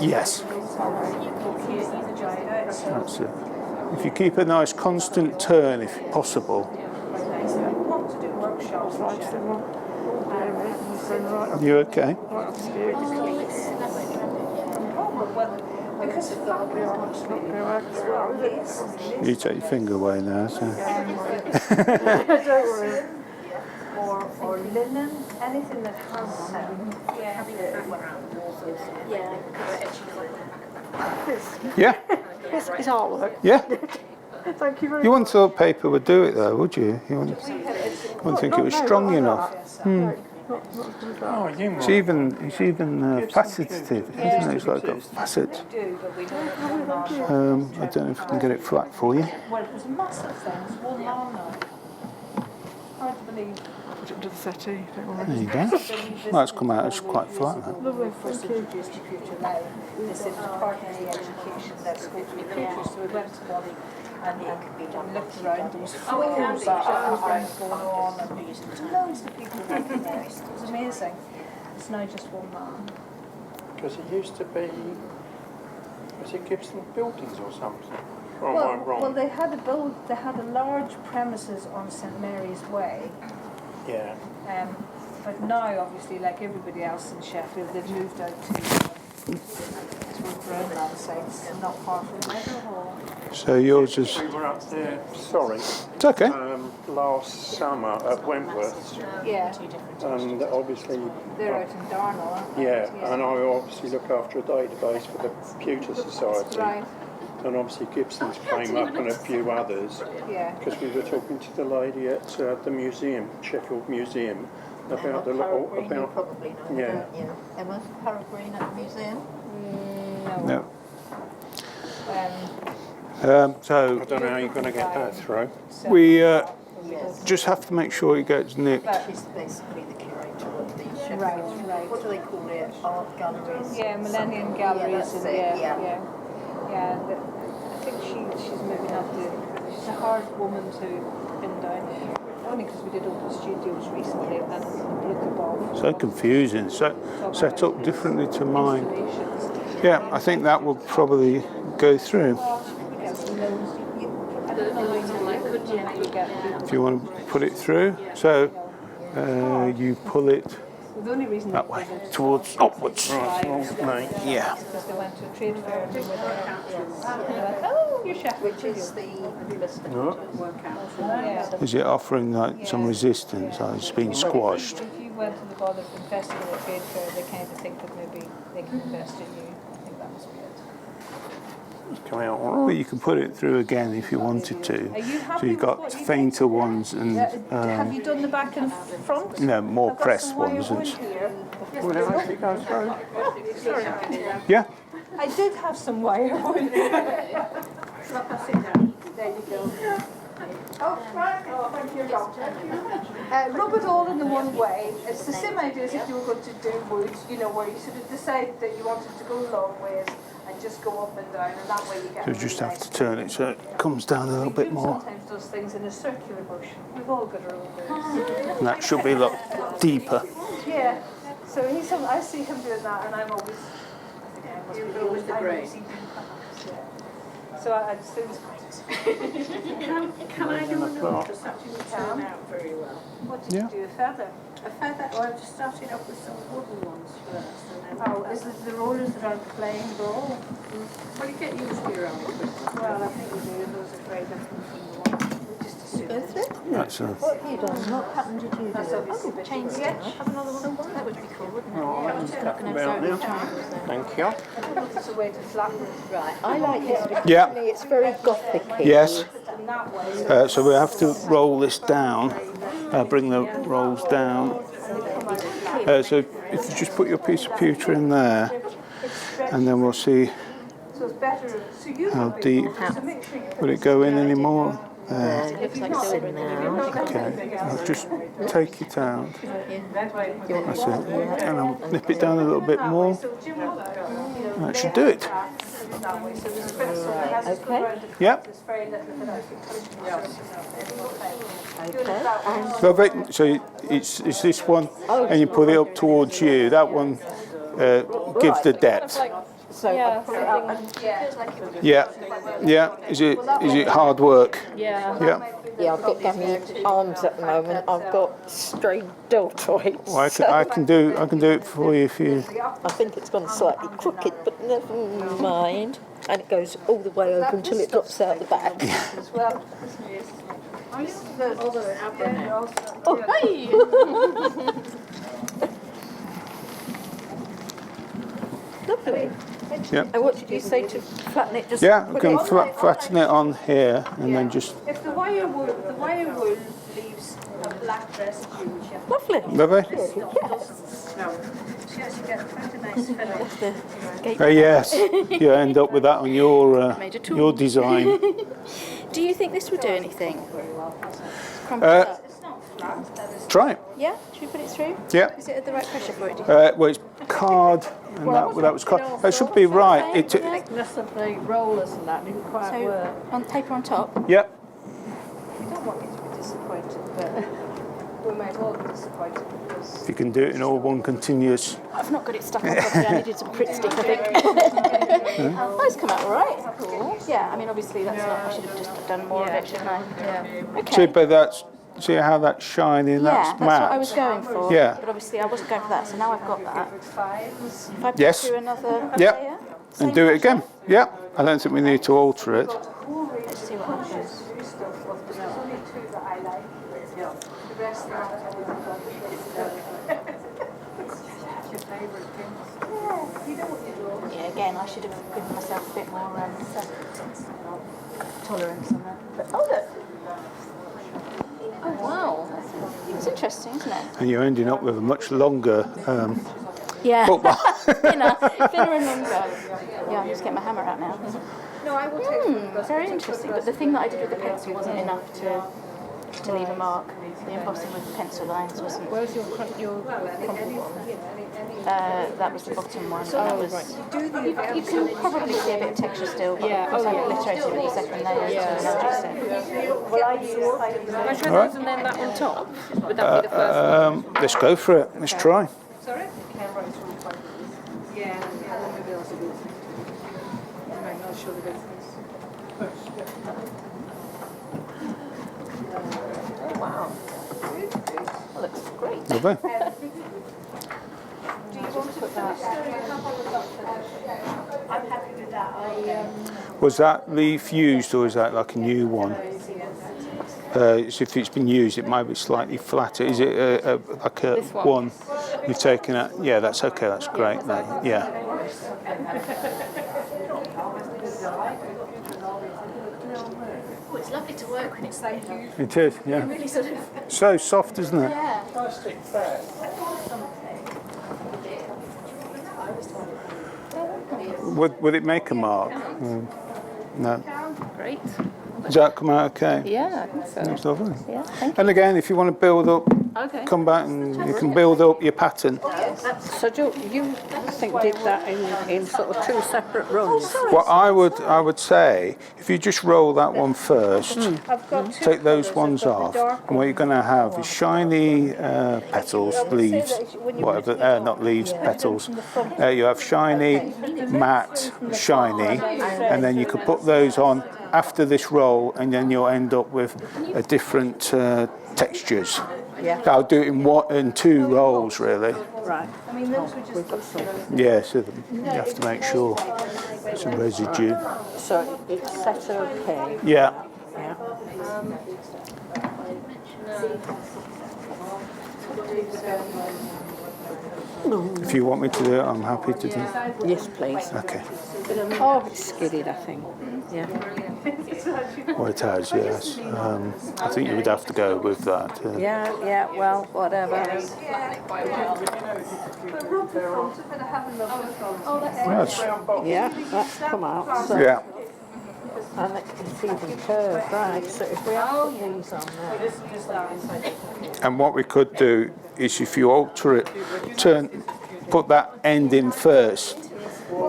[SPEAKER 1] Yes. That's it. If you keep a nice constant turn, if possible. You okay? You take your finger away now. So.
[SPEAKER 2] or linen, anything that has
[SPEAKER 1] Yeah.
[SPEAKER 3] It's artwork.
[SPEAKER 1] Yeah.
[SPEAKER 3] Thank you very
[SPEAKER 1] You wouldn't thought paper would do it though, would you? You wouldn't think it was strong enough.
[SPEAKER 5] Oh, you
[SPEAKER 1] It's
[SPEAKER 5] might.
[SPEAKER 1] even faceted, isn't it? It's like got facets. I don't know if I can get it flat for you.
[SPEAKER 2] well, it was a massive thing, it's one long now. Hard to believe.
[SPEAKER 3] Put it into the settee, don't worry.
[SPEAKER 1] There you go. Well, it's come out as quite flat. That.
[SPEAKER 2] Lovely, first introduced to Pewter now. This is part of the education that's going to be Pewter, so we went to one and we looked around, there was floors of things going on and loads of people working there. It was amazing. It's now just one man.
[SPEAKER 5] Because it used to be, was it Gibson Buildings or something? Or am I wrong?
[SPEAKER 2] Well, they had a large premises on St Mary's Way.
[SPEAKER 5] Yeah.
[SPEAKER 2] But now, obviously, like everybody else in Sheffield, they've moved out to Brownland sites, not far from Meadowhall.
[SPEAKER 1] So yours is.
[SPEAKER 5] We were up there, sorry,
[SPEAKER 1] It's okay.
[SPEAKER 5] last summer at Wentworth,
[SPEAKER 2] Yeah,
[SPEAKER 5] and obviously,
[SPEAKER 2] they're out in Darnall, aren't they?
[SPEAKER 5] yeah, and I obviously look after a database for the Pewter Society,
[SPEAKER 2] Right,
[SPEAKER 5] and obviously Gibson's came up and a few others,
[SPEAKER 2] yeah.
[SPEAKER 5] because we were talking to the lady at the museum, Sheffield Museum, about the little,
[SPEAKER 4] You
[SPEAKER 5] about,
[SPEAKER 4] probably know,
[SPEAKER 5] yeah.
[SPEAKER 4] don't you? Emma, Peregrine at the museum.
[SPEAKER 1] No. So
[SPEAKER 5] I don't know how you're going to get that through.
[SPEAKER 1] we just have to make sure it gets nicked.
[SPEAKER 4] She's basically the curator of the Sheffield.
[SPEAKER 2] Right.
[SPEAKER 4] What do they call it? Art galleries?
[SPEAKER 2] Yeah, Millennium Galleries.
[SPEAKER 4] that's
[SPEAKER 2] and
[SPEAKER 4] it,
[SPEAKER 2] yeah. And I think she's maybe not she's a hard woman to pin down. Only because we did open studios recently and broke the ball.
[SPEAKER 1] So confusing. So set up differently to mine.
[SPEAKER 2] Installations.
[SPEAKER 1] Yeah, I think that will probably go through. If you want to put it through, so you pull it
[SPEAKER 2] The only reason
[SPEAKER 1] that way, towards upwards. Yeah.
[SPEAKER 2] because they went to a trade fair and they went there. And they went, oh, you're Sheffield.
[SPEAKER 4] Which is the
[SPEAKER 2] Yeah.
[SPEAKER 1] Is it offering like some resistance? Or it's been squashed?
[SPEAKER 2] If you went to the Botherton Festival or trade fair, they kind of think that maybe they can invest in you. I think that must be it.
[SPEAKER 5] It's coming out all
[SPEAKER 1] But
[SPEAKER 5] right.
[SPEAKER 1] you can put it through again if you wanted to.
[SPEAKER 2] Are you
[SPEAKER 1] So
[SPEAKER 2] happy
[SPEAKER 1] you've
[SPEAKER 2] with
[SPEAKER 1] got
[SPEAKER 2] what you
[SPEAKER 1] fainter ones and
[SPEAKER 2] have you done the back and front?
[SPEAKER 1] no, more
[SPEAKER 2] I've got
[SPEAKER 1] pressed
[SPEAKER 2] some wire
[SPEAKER 1] ones.
[SPEAKER 2] wood
[SPEAKER 1] And,
[SPEAKER 2] here.
[SPEAKER 5] Will it actually go through?
[SPEAKER 1] yeah.
[SPEAKER 2] I did have some wire wood. There you go. Rub it all in the one way. It's the same idea as if you were going to do wood, you know, where you sort of decide that you wanted to go long ways and just go up and down, and that way you get.
[SPEAKER 1] So you just have to turn it so it comes down a little bit more.
[SPEAKER 2] Sometimes does things in a circular motion. We've all got our own ways.
[SPEAKER 1] And that should be a lot deeper.
[SPEAKER 2] Yeah. So I see him doing that, and I'm always. I think I must be
[SPEAKER 3] You're always the
[SPEAKER 2] I'm
[SPEAKER 3] grey.
[SPEAKER 2] always eating perhaps, yeah. So I just it was quite
[SPEAKER 3] Can I do another? Because that didn't turn out very well.
[SPEAKER 2] What did
[SPEAKER 1] Yeah.
[SPEAKER 2] you do? A feather?
[SPEAKER 3] A feather, or I just started off with some wooden ones first. And then
[SPEAKER 2] Oh, is it the rollers that aren't playing ball?
[SPEAKER 3] Well, you get used to your own equipment.
[SPEAKER 2] Well, I think we do. Those are very different from the one. We just assume.
[SPEAKER 4] Go through.
[SPEAKER 1] That's a,
[SPEAKER 4] What have you done? What pattern did you
[SPEAKER 2] That's
[SPEAKER 4] do?
[SPEAKER 2] obviously a bit
[SPEAKER 4] Change
[SPEAKER 2] different.
[SPEAKER 4] stitch. Have another one. That would be cool, wouldn't it?
[SPEAKER 5] All right,
[SPEAKER 4] Just not going to
[SPEAKER 5] about
[SPEAKER 4] throw
[SPEAKER 5] now.
[SPEAKER 4] it.
[SPEAKER 5] Thank you.
[SPEAKER 2] It's a way to flatten it.
[SPEAKER 4] Right, I like this because
[SPEAKER 1] Yeah.
[SPEAKER 4] to me it's very gothic-y.
[SPEAKER 1] yes.
[SPEAKER 2] In that way.
[SPEAKER 1] So we have to roll this down. Bring the rolls down. So if you just put your piece of pewter in there, and then we'll see
[SPEAKER 2] So it's better. So you
[SPEAKER 1] how
[SPEAKER 2] have
[SPEAKER 1] deep.
[SPEAKER 2] to make sure you
[SPEAKER 1] Will it go in anymore?
[SPEAKER 4] Yeah, it looks like it's in now.
[SPEAKER 1] Okay. I'll just take it out.
[SPEAKER 2] that way.
[SPEAKER 1] That's it. And I'll nip it down a little bit more.
[SPEAKER 2] So Jim will,
[SPEAKER 1] That should do it.
[SPEAKER 2] that way. So there's bit so it has to go around the
[SPEAKER 1] Yep.
[SPEAKER 2] There's very little of it actually
[SPEAKER 4] Okay.
[SPEAKER 1] Perfect. So it's this one, and you put it up towards you. That one gives the depth.
[SPEAKER 4] So I put it up and
[SPEAKER 1] Yeah. Yeah. Is it hard work?
[SPEAKER 3] Yeah.
[SPEAKER 1] Yeah.
[SPEAKER 4] yeah, I've got gammy arms at the moment. I've got strained deltoids.
[SPEAKER 1] Well, I can do it for you if you.
[SPEAKER 4] I think it's gone slightly crooked, but never mind. And it goes all the way over until it drops out the back.
[SPEAKER 2] as well.
[SPEAKER 4] Oh, hey! Lovely.
[SPEAKER 1] Yeah.
[SPEAKER 4] And what did you say to flatten it? Just
[SPEAKER 1] Yeah. We
[SPEAKER 4] put
[SPEAKER 1] can
[SPEAKER 4] it-
[SPEAKER 1] flatten it on here, and then just.
[SPEAKER 2] If the wire wool leaves a black residue, which you have
[SPEAKER 4] Lovely.
[SPEAKER 1] Lovely.
[SPEAKER 2] to get quite a nice finish.
[SPEAKER 1] Yes. You end up with that on your
[SPEAKER 7] Made a tool.
[SPEAKER 1] your design.
[SPEAKER 7] Do you think this would do anything?
[SPEAKER 2] It's not flat, that is.
[SPEAKER 1] Try it.
[SPEAKER 7] Yeah? Should we put it through?
[SPEAKER 1] Yeah.
[SPEAKER 7] Is it at the right pressure for it? Do you
[SPEAKER 1] Well, it's card, and that was card. That should be right. It.
[SPEAKER 3] Thickness of the rollers and that didn't quite
[SPEAKER 7] so
[SPEAKER 3] work.
[SPEAKER 7] on paper on top?
[SPEAKER 1] Yep.
[SPEAKER 2] We don't want you to be disappointed, but we might all be disappointed because
[SPEAKER 1] If you can do it in all one continuous.
[SPEAKER 7] I've not got it stuck on properly. I needed some Pritt stick, I think. Oh, it's come out all right. Cool. Yeah, I mean, obviously that's not. I should have just done more of it, shouldn't I? Yeah. Okay.
[SPEAKER 1] See, but see how that's shining. That's
[SPEAKER 7] Yeah,
[SPEAKER 1] matte.
[SPEAKER 7] that's what I was going for.
[SPEAKER 1] Yeah.
[SPEAKER 7] But obviously I wasn't going for that, so now I've got that.
[SPEAKER 2] fives.
[SPEAKER 7] If I put
[SPEAKER 1] Yes.
[SPEAKER 7] through another
[SPEAKER 1] Yep.
[SPEAKER 7] layer,
[SPEAKER 1] And do it again. Yep. I don't think we need to alter it.
[SPEAKER 7] let's see what happens.
[SPEAKER 2] Stuff of there's only two that I like. The rest are your favourite things. Yeah, you know what you do.
[SPEAKER 7] Yeah, again, I should have given myself a bit more tolerance on that. But oh look! Oh wow! It's interesting, isn't it?
[SPEAKER 1] And you're ending up with a much longer
[SPEAKER 7] Yeah.
[SPEAKER 1] bookmark.
[SPEAKER 7] Thinner and longer. Yeah, I'm just getting my hammer out now.
[SPEAKER 2] No, I will take
[SPEAKER 7] Very interesting. But the thing that I did with the pencil wasn't enough to leave a mark. The embossing with the pencil lines wasn't.
[SPEAKER 3] Where's your crumpled one?
[SPEAKER 7] That was the bottom one. That was. You can probably see a bit of texture still. But
[SPEAKER 3] Yeah,
[SPEAKER 7] because I obliterated it with the second layer to an adjacent.
[SPEAKER 3] Can I try
[SPEAKER 1] Alright.
[SPEAKER 3] those and then that on top? Would that be the first one?
[SPEAKER 1] Let's go for it. Let's try.
[SPEAKER 2] Sorry? Yeah.
[SPEAKER 7] Wow. That looks great.
[SPEAKER 1] Lovely.
[SPEAKER 4] I'm happy with that.
[SPEAKER 1] Was that leaf used or is that like a new one? If it's been used, it might be slightly flatter. Is it like a
[SPEAKER 3] This one?
[SPEAKER 1] you've taken it? Yeah, that's okay. That's great. Then. Yeah.
[SPEAKER 7] Oh, it's lovely to work when it's like
[SPEAKER 1] It is. Yeah.
[SPEAKER 7] really sort of.
[SPEAKER 1] So soft, isn't it?
[SPEAKER 7] Yeah.
[SPEAKER 1] Would it make a mark? No.
[SPEAKER 3] Great.
[SPEAKER 1] Does that come out okay?
[SPEAKER 3] Yeah, I think so.
[SPEAKER 1] That's lovely.
[SPEAKER 7] Yeah, thank
[SPEAKER 1] And again, if you want to build up,
[SPEAKER 3] Okay.
[SPEAKER 1] come back and you can build up your pattern.
[SPEAKER 3] So do you I think did that in sort of two separate runs?
[SPEAKER 1] What I would say, if you just roll that one first,
[SPEAKER 2] I've got two
[SPEAKER 1] take those
[SPEAKER 2] colours.
[SPEAKER 1] ones
[SPEAKER 2] I've got
[SPEAKER 1] off,
[SPEAKER 2] the dark
[SPEAKER 1] and what you're going to have is shiny petals, leaves, whatever, not leaves, petals. You have shiny, matte, shiny, and then you could put those on after this roll, and then you'll end up with a different textures.
[SPEAKER 3] Yeah.
[SPEAKER 1] I'll do it in two rolls, really.
[SPEAKER 3] Right.
[SPEAKER 2] We've got some.
[SPEAKER 1] Yeah, so you have to make sure there's some residue.
[SPEAKER 3] So it's set okay.
[SPEAKER 1] Yeah.
[SPEAKER 3] Yeah.
[SPEAKER 1] If you want me to do it, I'm happy to do it.
[SPEAKER 3] Yes, please.
[SPEAKER 1] Okay.
[SPEAKER 3] Oh, it's skidded, I think. Yeah.
[SPEAKER 1] Well, it has, yes. I think you would have to go with that.
[SPEAKER 3] Yeah, well, whatever.
[SPEAKER 1] Yes.
[SPEAKER 3] Yeah, that's come out. So,
[SPEAKER 1] Yeah.
[SPEAKER 3] and it's even curved, right. So if we have these on there.
[SPEAKER 1] And what we could do is if you alter it, put that end in first.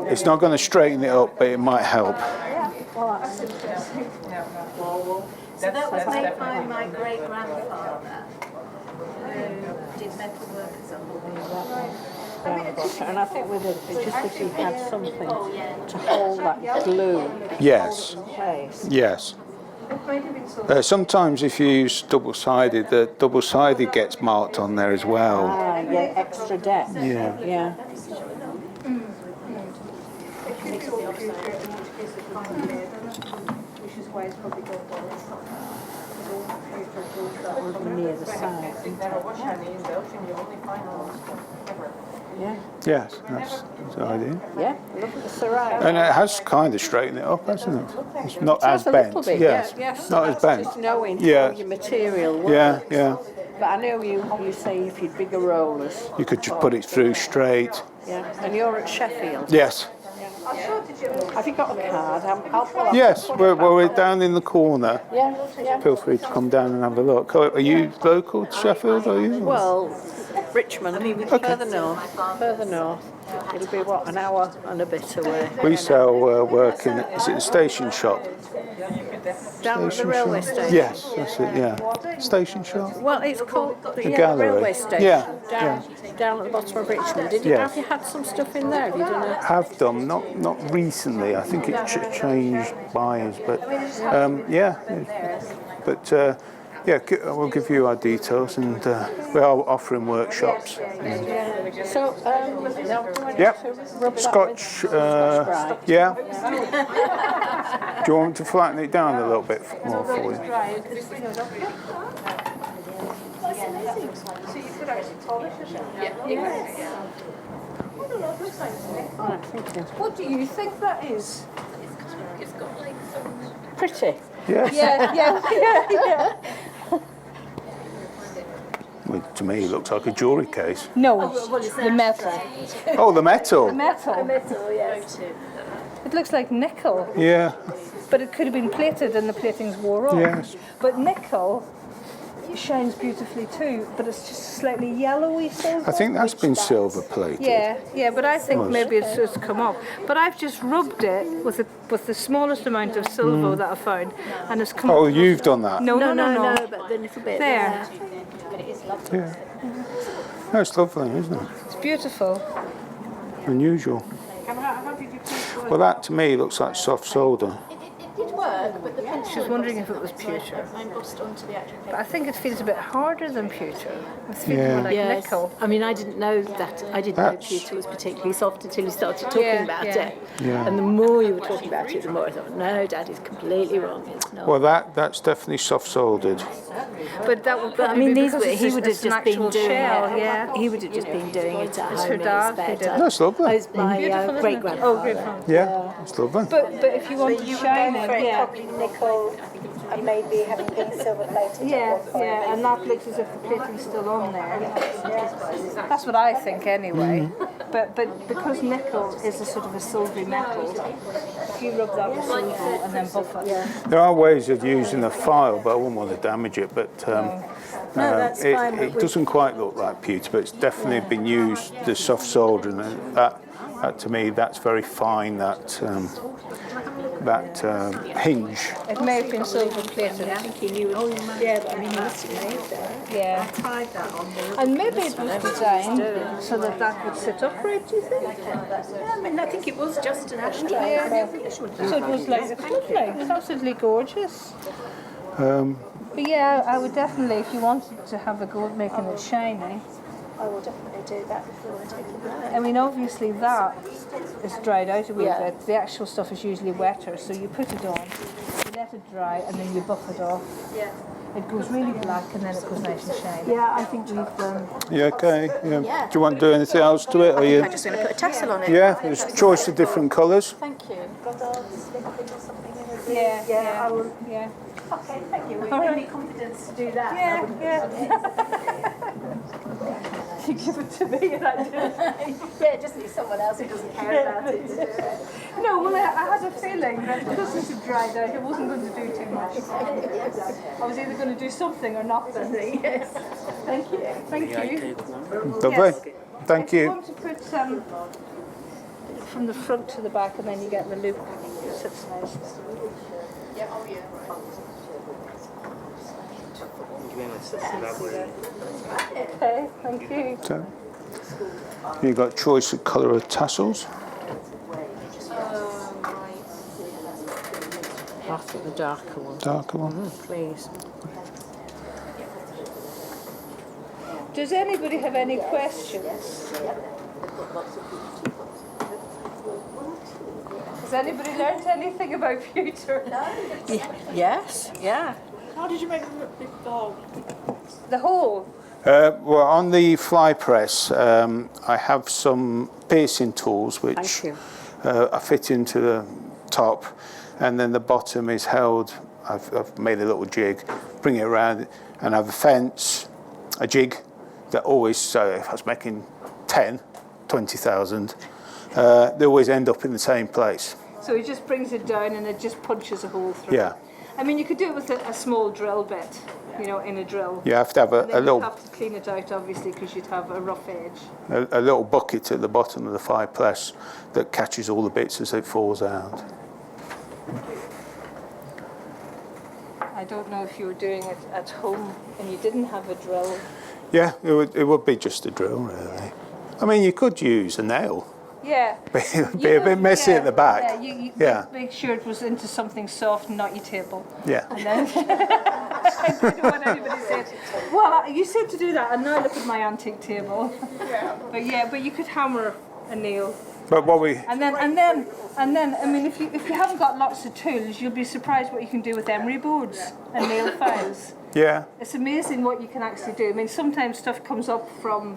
[SPEAKER 1] It's not going to straighten it up, but it might help.
[SPEAKER 4] So that was made by my great-grandfather, who did metal work as a hobby.
[SPEAKER 3] And I think with it, just if you had something to hold that glue
[SPEAKER 1] Yes.
[SPEAKER 3] in place.
[SPEAKER 1] Yes. Sometimes if you use double-sided, the double-sided gets marked on there as well.
[SPEAKER 3] Ah, yeah, extra depth.
[SPEAKER 1] Yeah.
[SPEAKER 3] Yeah. That would be near the side. Yeah.
[SPEAKER 1] Yes, that's the idea.
[SPEAKER 3] Yeah, look at the ceramic.
[SPEAKER 1] And it has kind of straightened it up, hasn't it? It's not as
[SPEAKER 3] Just a
[SPEAKER 1] bent.
[SPEAKER 3] little bit,
[SPEAKER 1] Yes,
[SPEAKER 3] yes.
[SPEAKER 1] not as
[SPEAKER 3] That's
[SPEAKER 1] bent.
[SPEAKER 3] just knowing
[SPEAKER 1] Yeah.
[SPEAKER 3] how your material works.
[SPEAKER 1] Yeah, yeah.
[SPEAKER 3] But I know you say if you'd bigger rollers.
[SPEAKER 1] You could just put it through straight.
[SPEAKER 3] Yeah. And you're at Sheffield.
[SPEAKER 1] Yes.
[SPEAKER 3] Have you got a card? I'll
[SPEAKER 1] Yes, we're down in the corner.
[SPEAKER 3] Yeah, yeah.
[SPEAKER 1] Feel free to come down and have a look. Are you local to Sheffield, are you?
[SPEAKER 3] Well, Richmond, further north. It'll be, what, an hour and a bit away.
[SPEAKER 1] We sell work in, is it the station shop?
[SPEAKER 3] Down at the railway station?
[SPEAKER 1] Yes, that's it, yeah. Station shop?
[SPEAKER 3] Well, it's called the
[SPEAKER 1] gallery.
[SPEAKER 3] railway station.
[SPEAKER 1] Yeah,
[SPEAKER 3] Down at the bottom of Richmond. Have you had some stuff in there? Have you done it?
[SPEAKER 1] Have done, not recently. I think it changed buyers, but yeah. But yeah, we'll give you our details, and we are offering workshops.
[SPEAKER 3] So,
[SPEAKER 1] Yep,
[SPEAKER 3] rub that
[SPEAKER 1] Scotch.
[SPEAKER 3] with Sprite.
[SPEAKER 1] Yeah. Do you want me to flatten it down a little bit more for you?
[SPEAKER 2] What do you think that is?
[SPEAKER 3] Pretty.
[SPEAKER 1] Yes.
[SPEAKER 2] Yeah.
[SPEAKER 1] With to me, it looks like a jewellery case.
[SPEAKER 2] No, the metal.
[SPEAKER 1] Oh, the metal.
[SPEAKER 2] Metal.
[SPEAKER 3] Metal, yes.
[SPEAKER 2] It looks like nickel,
[SPEAKER 1] Yeah,
[SPEAKER 2] but it could have been plated and the platings wore off.
[SPEAKER 1] yes.
[SPEAKER 2] But nickel shines beautifully too, but it's just slightly yellowy silver.
[SPEAKER 1] I think that's been silver plated.
[SPEAKER 2] Yeah, but I think
[SPEAKER 1] Was.
[SPEAKER 2] maybe it's just come off. But I've just rubbed it with the smallest amount of silver that I found, and it's come.
[SPEAKER 1] Oh, you've done that?
[SPEAKER 2] No,
[SPEAKER 3] No, but the little bit
[SPEAKER 2] There,
[SPEAKER 1] Yeah. That's lovely, isn't it?
[SPEAKER 2] it's beautiful.
[SPEAKER 1] Unusual. Well, that to me looks like soft solder.
[SPEAKER 7] It did work, but the pencil.
[SPEAKER 2] She was wondering if it was pewter.
[SPEAKER 7] I embossed onto the actual
[SPEAKER 2] But
[SPEAKER 7] paper.
[SPEAKER 2] I think it feels a bit harder than pewter. It's feeling
[SPEAKER 1] Yeah.
[SPEAKER 2] more like
[SPEAKER 3] Yes.
[SPEAKER 2] nickel.
[SPEAKER 3] I mean, I didn't know that. I didn't know
[SPEAKER 1] That's-
[SPEAKER 3] pewter was particularly soft until you started talking
[SPEAKER 2] Yeah,
[SPEAKER 3] about
[SPEAKER 2] yeah.
[SPEAKER 3] it.
[SPEAKER 1] Yeah.
[SPEAKER 3] And the more you were talking about it, the more I thought, no, Daddy's completely wrong. It's not.
[SPEAKER 1] Well, that's definitely soft soldered.
[SPEAKER 2] But that would
[SPEAKER 3] But I
[SPEAKER 2] probably
[SPEAKER 3] mean,
[SPEAKER 2] be
[SPEAKER 3] these
[SPEAKER 2] because
[SPEAKER 3] were,
[SPEAKER 2] it's
[SPEAKER 3] he
[SPEAKER 2] just-
[SPEAKER 3] would have
[SPEAKER 2] it's an
[SPEAKER 3] just been
[SPEAKER 2] actual
[SPEAKER 3] doing
[SPEAKER 2] shell,
[SPEAKER 3] it.
[SPEAKER 2] yeah.
[SPEAKER 3] He would have just been doing it at home
[SPEAKER 2] her
[SPEAKER 3] in
[SPEAKER 2] dad
[SPEAKER 3] his
[SPEAKER 2] who
[SPEAKER 3] spare
[SPEAKER 2] did it.
[SPEAKER 3] time.
[SPEAKER 1] That's lovely.
[SPEAKER 3] Oh, it's my
[SPEAKER 2] Beautiful, isn't it?
[SPEAKER 3] great grandfather.
[SPEAKER 2] Oh, great grandfather.
[SPEAKER 1] Yeah, it's lovely.
[SPEAKER 2] But if you want to shine it, yeah.
[SPEAKER 4] nickel and maybe having been silver plated.
[SPEAKER 2] Yeah, and that looks as if the plating's still on there. That's what I think anyway. But because nickel is a sort of a silvery metal, if you rub that with silver and then buff it,
[SPEAKER 1] There are ways of using a file, but I wouldn't want to damage it. But
[SPEAKER 3] that's fine, but
[SPEAKER 1] it
[SPEAKER 3] we-
[SPEAKER 1] doesn't quite look like pewter, but it's definitely been used, the soft soldering. And that to me, that's very fine, that hinge.
[SPEAKER 2] it may have been silver plated.
[SPEAKER 3] I think he knew. Yeah, but I mean, he must have made that.
[SPEAKER 2] Yeah. And maybe it was designed so that that would sit upright, do you think?
[SPEAKER 3] Yeah, I mean, I think it was just an ashtray.
[SPEAKER 2] Yeah. So it was like, it's lovely, it's absolutely gorgeous. But yeah, I would definitely, if you wanted to have a go at making it shiny,
[SPEAKER 4] I will definitely do that before I take it back.
[SPEAKER 2] I mean, obviously that is dried out a wee
[SPEAKER 3] Yeah.
[SPEAKER 2] bit. The actual stuff is usually wetter, so you put it on, you let it dry, and then you buff it off.
[SPEAKER 4] Yeah.
[SPEAKER 2] It goes really black, and then it goes nice and shiny.
[SPEAKER 3] Yeah, I think we've.
[SPEAKER 1] You okay? Yeah. Do you want to do anything else to it? Or you?
[SPEAKER 7] I'm just going to put a tassel on it.
[SPEAKER 1] Yeah, there's a choice of different colours.
[SPEAKER 7] Thank you.
[SPEAKER 2] Yeah, I will. Yeah.
[SPEAKER 4] Okay, thank you. We've
[SPEAKER 2] All
[SPEAKER 4] given
[SPEAKER 2] right.
[SPEAKER 4] me confidence to do that.
[SPEAKER 2] Yeah. You give it to me, and I do.
[SPEAKER 4] Yeah, it just needs someone else who doesn't care about it to do it.
[SPEAKER 2] No, well, I had a feeling that because it had dried out, it wasn't going to do too much. I was either going to do something or nothing.
[SPEAKER 4] Yes.
[SPEAKER 2] Thank you. Thank you.
[SPEAKER 1] Lovely.
[SPEAKER 2] Yes.
[SPEAKER 1] Thank
[SPEAKER 2] If you
[SPEAKER 1] you.
[SPEAKER 2] want to put from the front to the back, and then you get the loop. It sits nice. Okay, thank you.
[SPEAKER 1] So, you've got choice of colour of tassels.
[SPEAKER 3] Half of the darker one,
[SPEAKER 1] Darker one.
[SPEAKER 3] please.
[SPEAKER 2] Does anybody have any questions? Has anybody learned anything about pewter?
[SPEAKER 3] Yes, yeah.
[SPEAKER 5] How did you make them look big dog?
[SPEAKER 2] The hole.
[SPEAKER 1] Well, on the fly press, I have some piercing tools which
[SPEAKER 3] Thank you.
[SPEAKER 1] I fit into the top, and then the bottom is held. I've made a little jig, bring it around, and I have a fence, a jig that always. So if I was making 10, 20,000, they always end up in the same place.
[SPEAKER 2] So he just brings it down and it just punches a hole through.
[SPEAKER 1] Yeah,
[SPEAKER 2] I mean, you could do it with a small drill bit, you know, in a drill.
[SPEAKER 1] you have to have
[SPEAKER 2] And then
[SPEAKER 1] a
[SPEAKER 2] you'd
[SPEAKER 1] little
[SPEAKER 2] have to clean it out, obviously, because you'd have a rough edge.
[SPEAKER 1] a little bucket at the bottom of the fly press that catches all the bits as it falls out.
[SPEAKER 2] I don't know if you were doing it at home and you didn't have a drill.
[SPEAKER 1] Yeah, it would be just a drill, really. I mean, you could use a nail.
[SPEAKER 2] Yeah.
[SPEAKER 1] Be a bit messy at the back.
[SPEAKER 2] Yeah, you
[SPEAKER 1] Yeah.
[SPEAKER 2] make sure it was into something soft and not your table.
[SPEAKER 1] Yeah.
[SPEAKER 2] And then I don't know what anybody said. Well, you said to do that, and now look at my antique table. But you could hammer a nail,
[SPEAKER 1] But what we
[SPEAKER 2] and then I mean, if you haven't got lots of tools, you'll be surprised what you can do with emery boards and nail files.
[SPEAKER 1] yeah.
[SPEAKER 2] It's amazing what you can actually do. I mean, sometimes stuff comes up from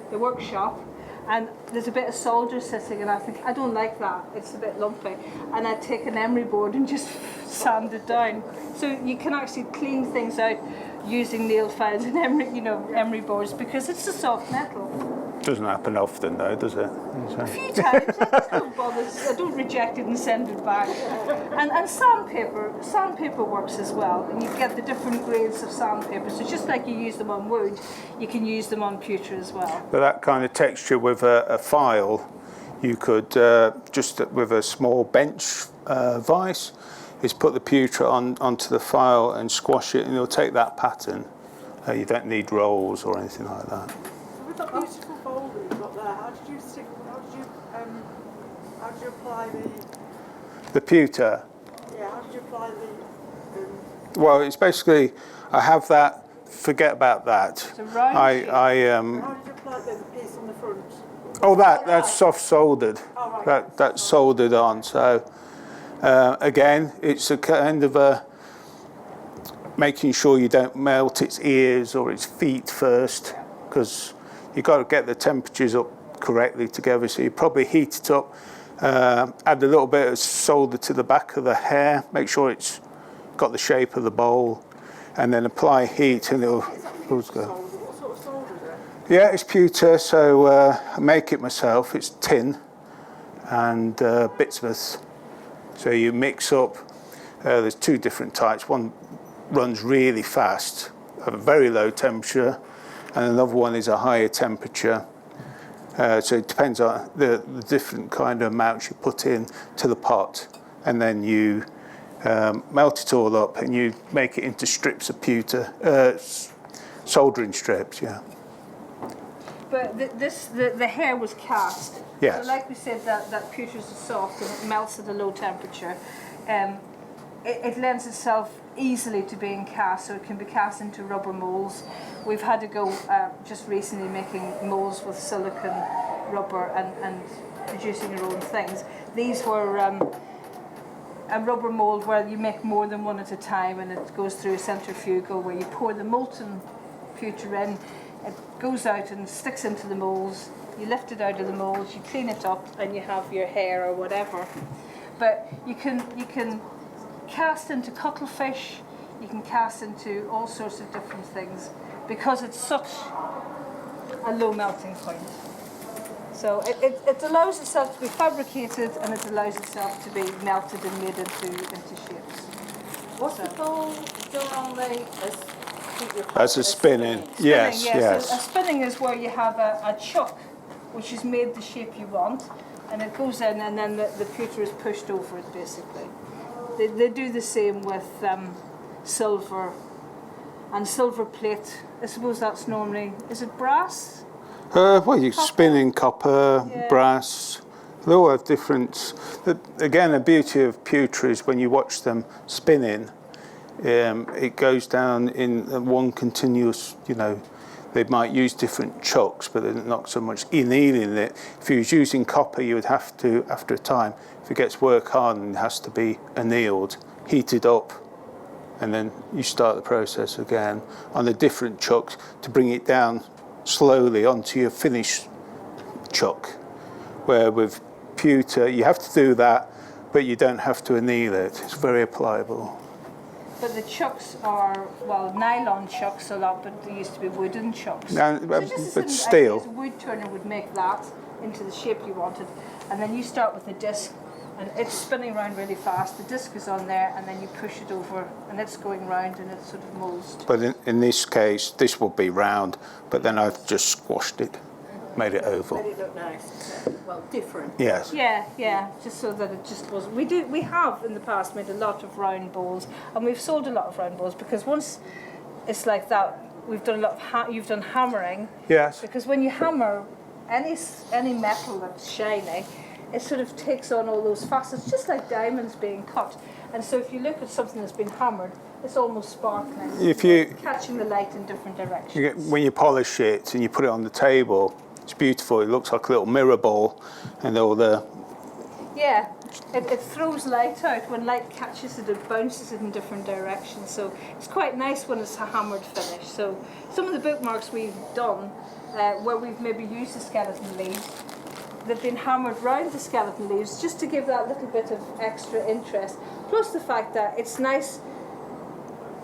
[SPEAKER 2] the workshop and there's a bit of solder sitting and I think, I don't like that, it's a bit lumpy. And I take an emery board and just sand it down. So you can actually clean things out using nail files and emery boards because it's a soft metal.
[SPEAKER 1] Doesn't happen often though, does it?
[SPEAKER 2] A few times, I just don't bother. I don't reject it and send it back. And sandpaper works as well. And you get the different grades of sandpaper. So just like you use them on wood, you can use them on pewter as well.
[SPEAKER 1] But that kind of texture with a file, you could just with a small bench vise, is put the pewter onto the file and squash it, and it'll take that pattern. You don't need rolls or anything like that.
[SPEAKER 8] So with that beautiful bowl that you've got there, how did you apply
[SPEAKER 1] The pewter.
[SPEAKER 8] Yeah, how did you apply
[SPEAKER 1] Well, it's basically, I have that. Forget about that.
[SPEAKER 2] It's a round
[SPEAKER 8] how did you apply the piece on the front?
[SPEAKER 1] Oh, that's soft soldered.
[SPEAKER 8] Oh, right.
[SPEAKER 1] That's soldered on. So again, it's a kind of a making sure you don't melt its ears or its feet first, because you've got to get the temperatures up correctly together. So you probably heat it up, add a little bit of solder to the back of the hair, make sure it's got the shape of the bowl, and then apply heat and it'll go.
[SPEAKER 8] What sort of solder is it?
[SPEAKER 1] Yeah, it's pewter, so I make it myself. It's tin and bismuth. So you mix up, there's two different types. One runs really fast at a very low temperature, and another one is a higher temperature. So it depends on the different kind of amounts you put in to the pot, and then you melt it all up and you make it into strips of pewter, soldering strips, yeah.
[SPEAKER 2] But the hair was cast.
[SPEAKER 1] Yes.
[SPEAKER 2] So like we said, that pewter is soft and it melts at a low temperature. It lends itself easily to being cast, so it can be cast into rubber molds. We've had to go just recently making molds with silicone rubber and producing your own things. These were a rubber mold where you make more than one at a time, and it goes through a centrifugal where you pour the molten pewter in. It goes out and sticks into the molds. You lift it out of the molds, you clean it up, and you have your hair or whatever. But you can cast into cuttlefish, you can cast into all sorts of different things because it's such a low melting point. So it allows itself to be fabricated, and it allows itself to be melted and made into shapes.
[SPEAKER 3] What's the bowl done on the
[SPEAKER 1] As a spinning, yes, yes.
[SPEAKER 2] So a spinning is where you have a chuck which is made the shape you want, and it goes in, and then the pewter is pushed over it basically. They do the same with silver and silver plate. I suppose that's normally, is it brass?
[SPEAKER 1] Well, you spin in copper, brass. They all have different. Again, the beauty of pewter is when you watch them spinning, it goes down in one continuous, they might use different chucks, but they're not so much annealing it. If you was using copper, you would have to, after a time, if it gets work hardened, it has to be annealed, heated up, and then you start the process again on a different chuck to bring it down slowly onto your finished chuck. Where with pewter, you have to do that, but you don't have to anneal it. It's very pliable.
[SPEAKER 2] But the chucks are, well, nylon chucks a lot, but they used to be wooden chucks.
[SPEAKER 1] But steel.
[SPEAKER 2] A wood turner would make that into the shape you wanted, and then you start with the disc, and it's spinning around really fast. The disc is on there, and then you push it over, and it's going round, and it sort of molds.
[SPEAKER 1] But in this case, this will be round, but then I've just squashed it, made it oval.
[SPEAKER 3] Made it look nice. Well, different.
[SPEAKER 1] Yes.
[SPEAKER 2] Yeah, just so that it just wasn't. We have in the past made a lot of round bowls, and we've sold a lot of round bowls because once it's like that, we've done a lot of you've done hammering.
[SPEAKER 1] Yes.
[SPEAKER 2] Because when you hammer any metal that's shiny, it sort of takes on all those facets, just like diamonds being cut. And so if you look at something that's been hammered, it's almost sparkling.
[SPEAKER 1] If you
[SPEAKER 2] catching the light in different directions.
[SPEAKER 1] when you polish it and you put it on the table, it's beautiful. It looks like a little mirror ball, and all the.
[SPEAKER 2] Yeah, it throws light out. When light catches it, it bounces it in different directions. So it's quite nice when it's a hammered finish. So some of the bookmarks we've done, where we've maybe used the skeleton leaves, they've been hammered round the skeleton leaves just to give that little bit of extra interest. Plus the fact that it's nice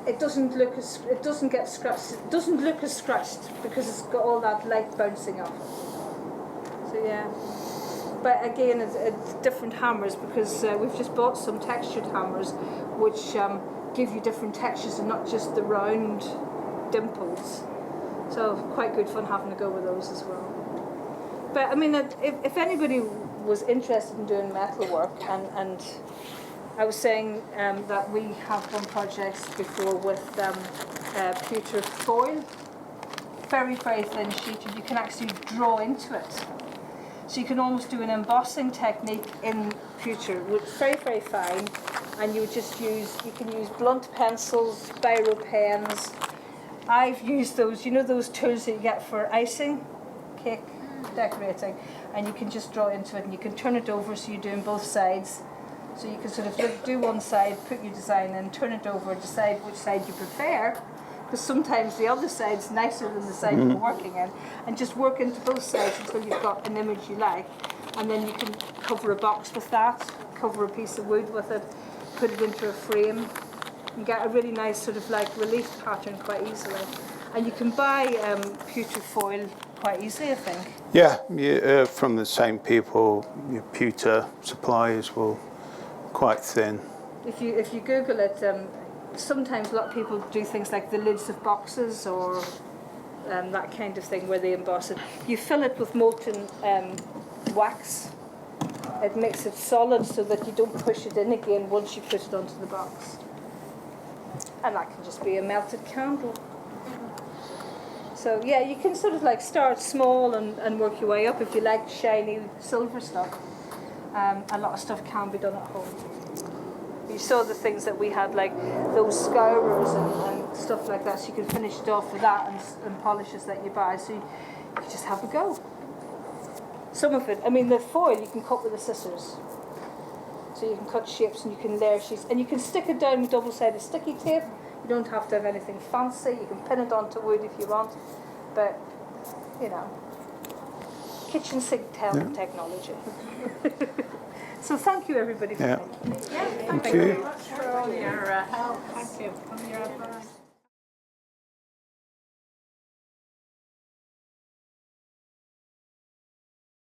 [SPEAKER 2] it doesn't look as it doesn't get scratched. It doesn't look as scratched because it's got all that light bouncing off it. So yeah. But again, it's different hammers because we've just bought some textured hammers which give you different textures and not just the round dimples. So quite good fun having to go with those as well. But I mean, if anybody was interested in doing metalwork, and I was saying that we have done projects before with pewter foil, very, very thin sheet, and you can actually draw into it. So you can almost do an embossing technique in pewter, it's very, very fine, and you would just you can use blunt pencils, biro pens. I've used those, you know those tools that you get for icing, cake decorating, and you can just draw into it and you can turn it over so you're doing both sides. So you can sort of do one side, put your design in, turn it over, decide which side you prefer, because sometimes the other side's nicer than the side you're working in, and just work into both sides until you've got an image you like, and then you can cover a box with that, cover a piece of wood with it, put it into a frame, and get a really nice sort of like relief pattern quite easily. And you can buy pewter foil quite easily, I think.
[SPEAKER 1] Yeah, from the same people, your pewter supplies will quite thin.
[SPEAKER 2] If you Google it, sometimes a lot of people do things like the lids of boxes or that kind of thing where they emboss it. You fill it with molten wax. It makes it solid so that you don't push it in again once you put it onto the box. And that can just be a melted candle. So yeah, you can sort of like start small and work your way up. If you like shiny silver stuff, a lot of stuff can be done at home. You saw the things that we had, like those scourers and stuff like that, so you can finish it off with that and polishes that you buy, so you just have a go. Some of it, I mean the foil you can cut with the scissors. So you can cut shapes and you can layer sheets, and you can stick it down with double-sided sticky tape. You don't have to have anything fancy. You can pin it onto wood if you want, but you know, kitchen sink technology. So thank you everybody for coming.
[SPEAKER 1] Thank you.
[SPEAKER 3] Thank you very much for all your help. Thank you. And your advice.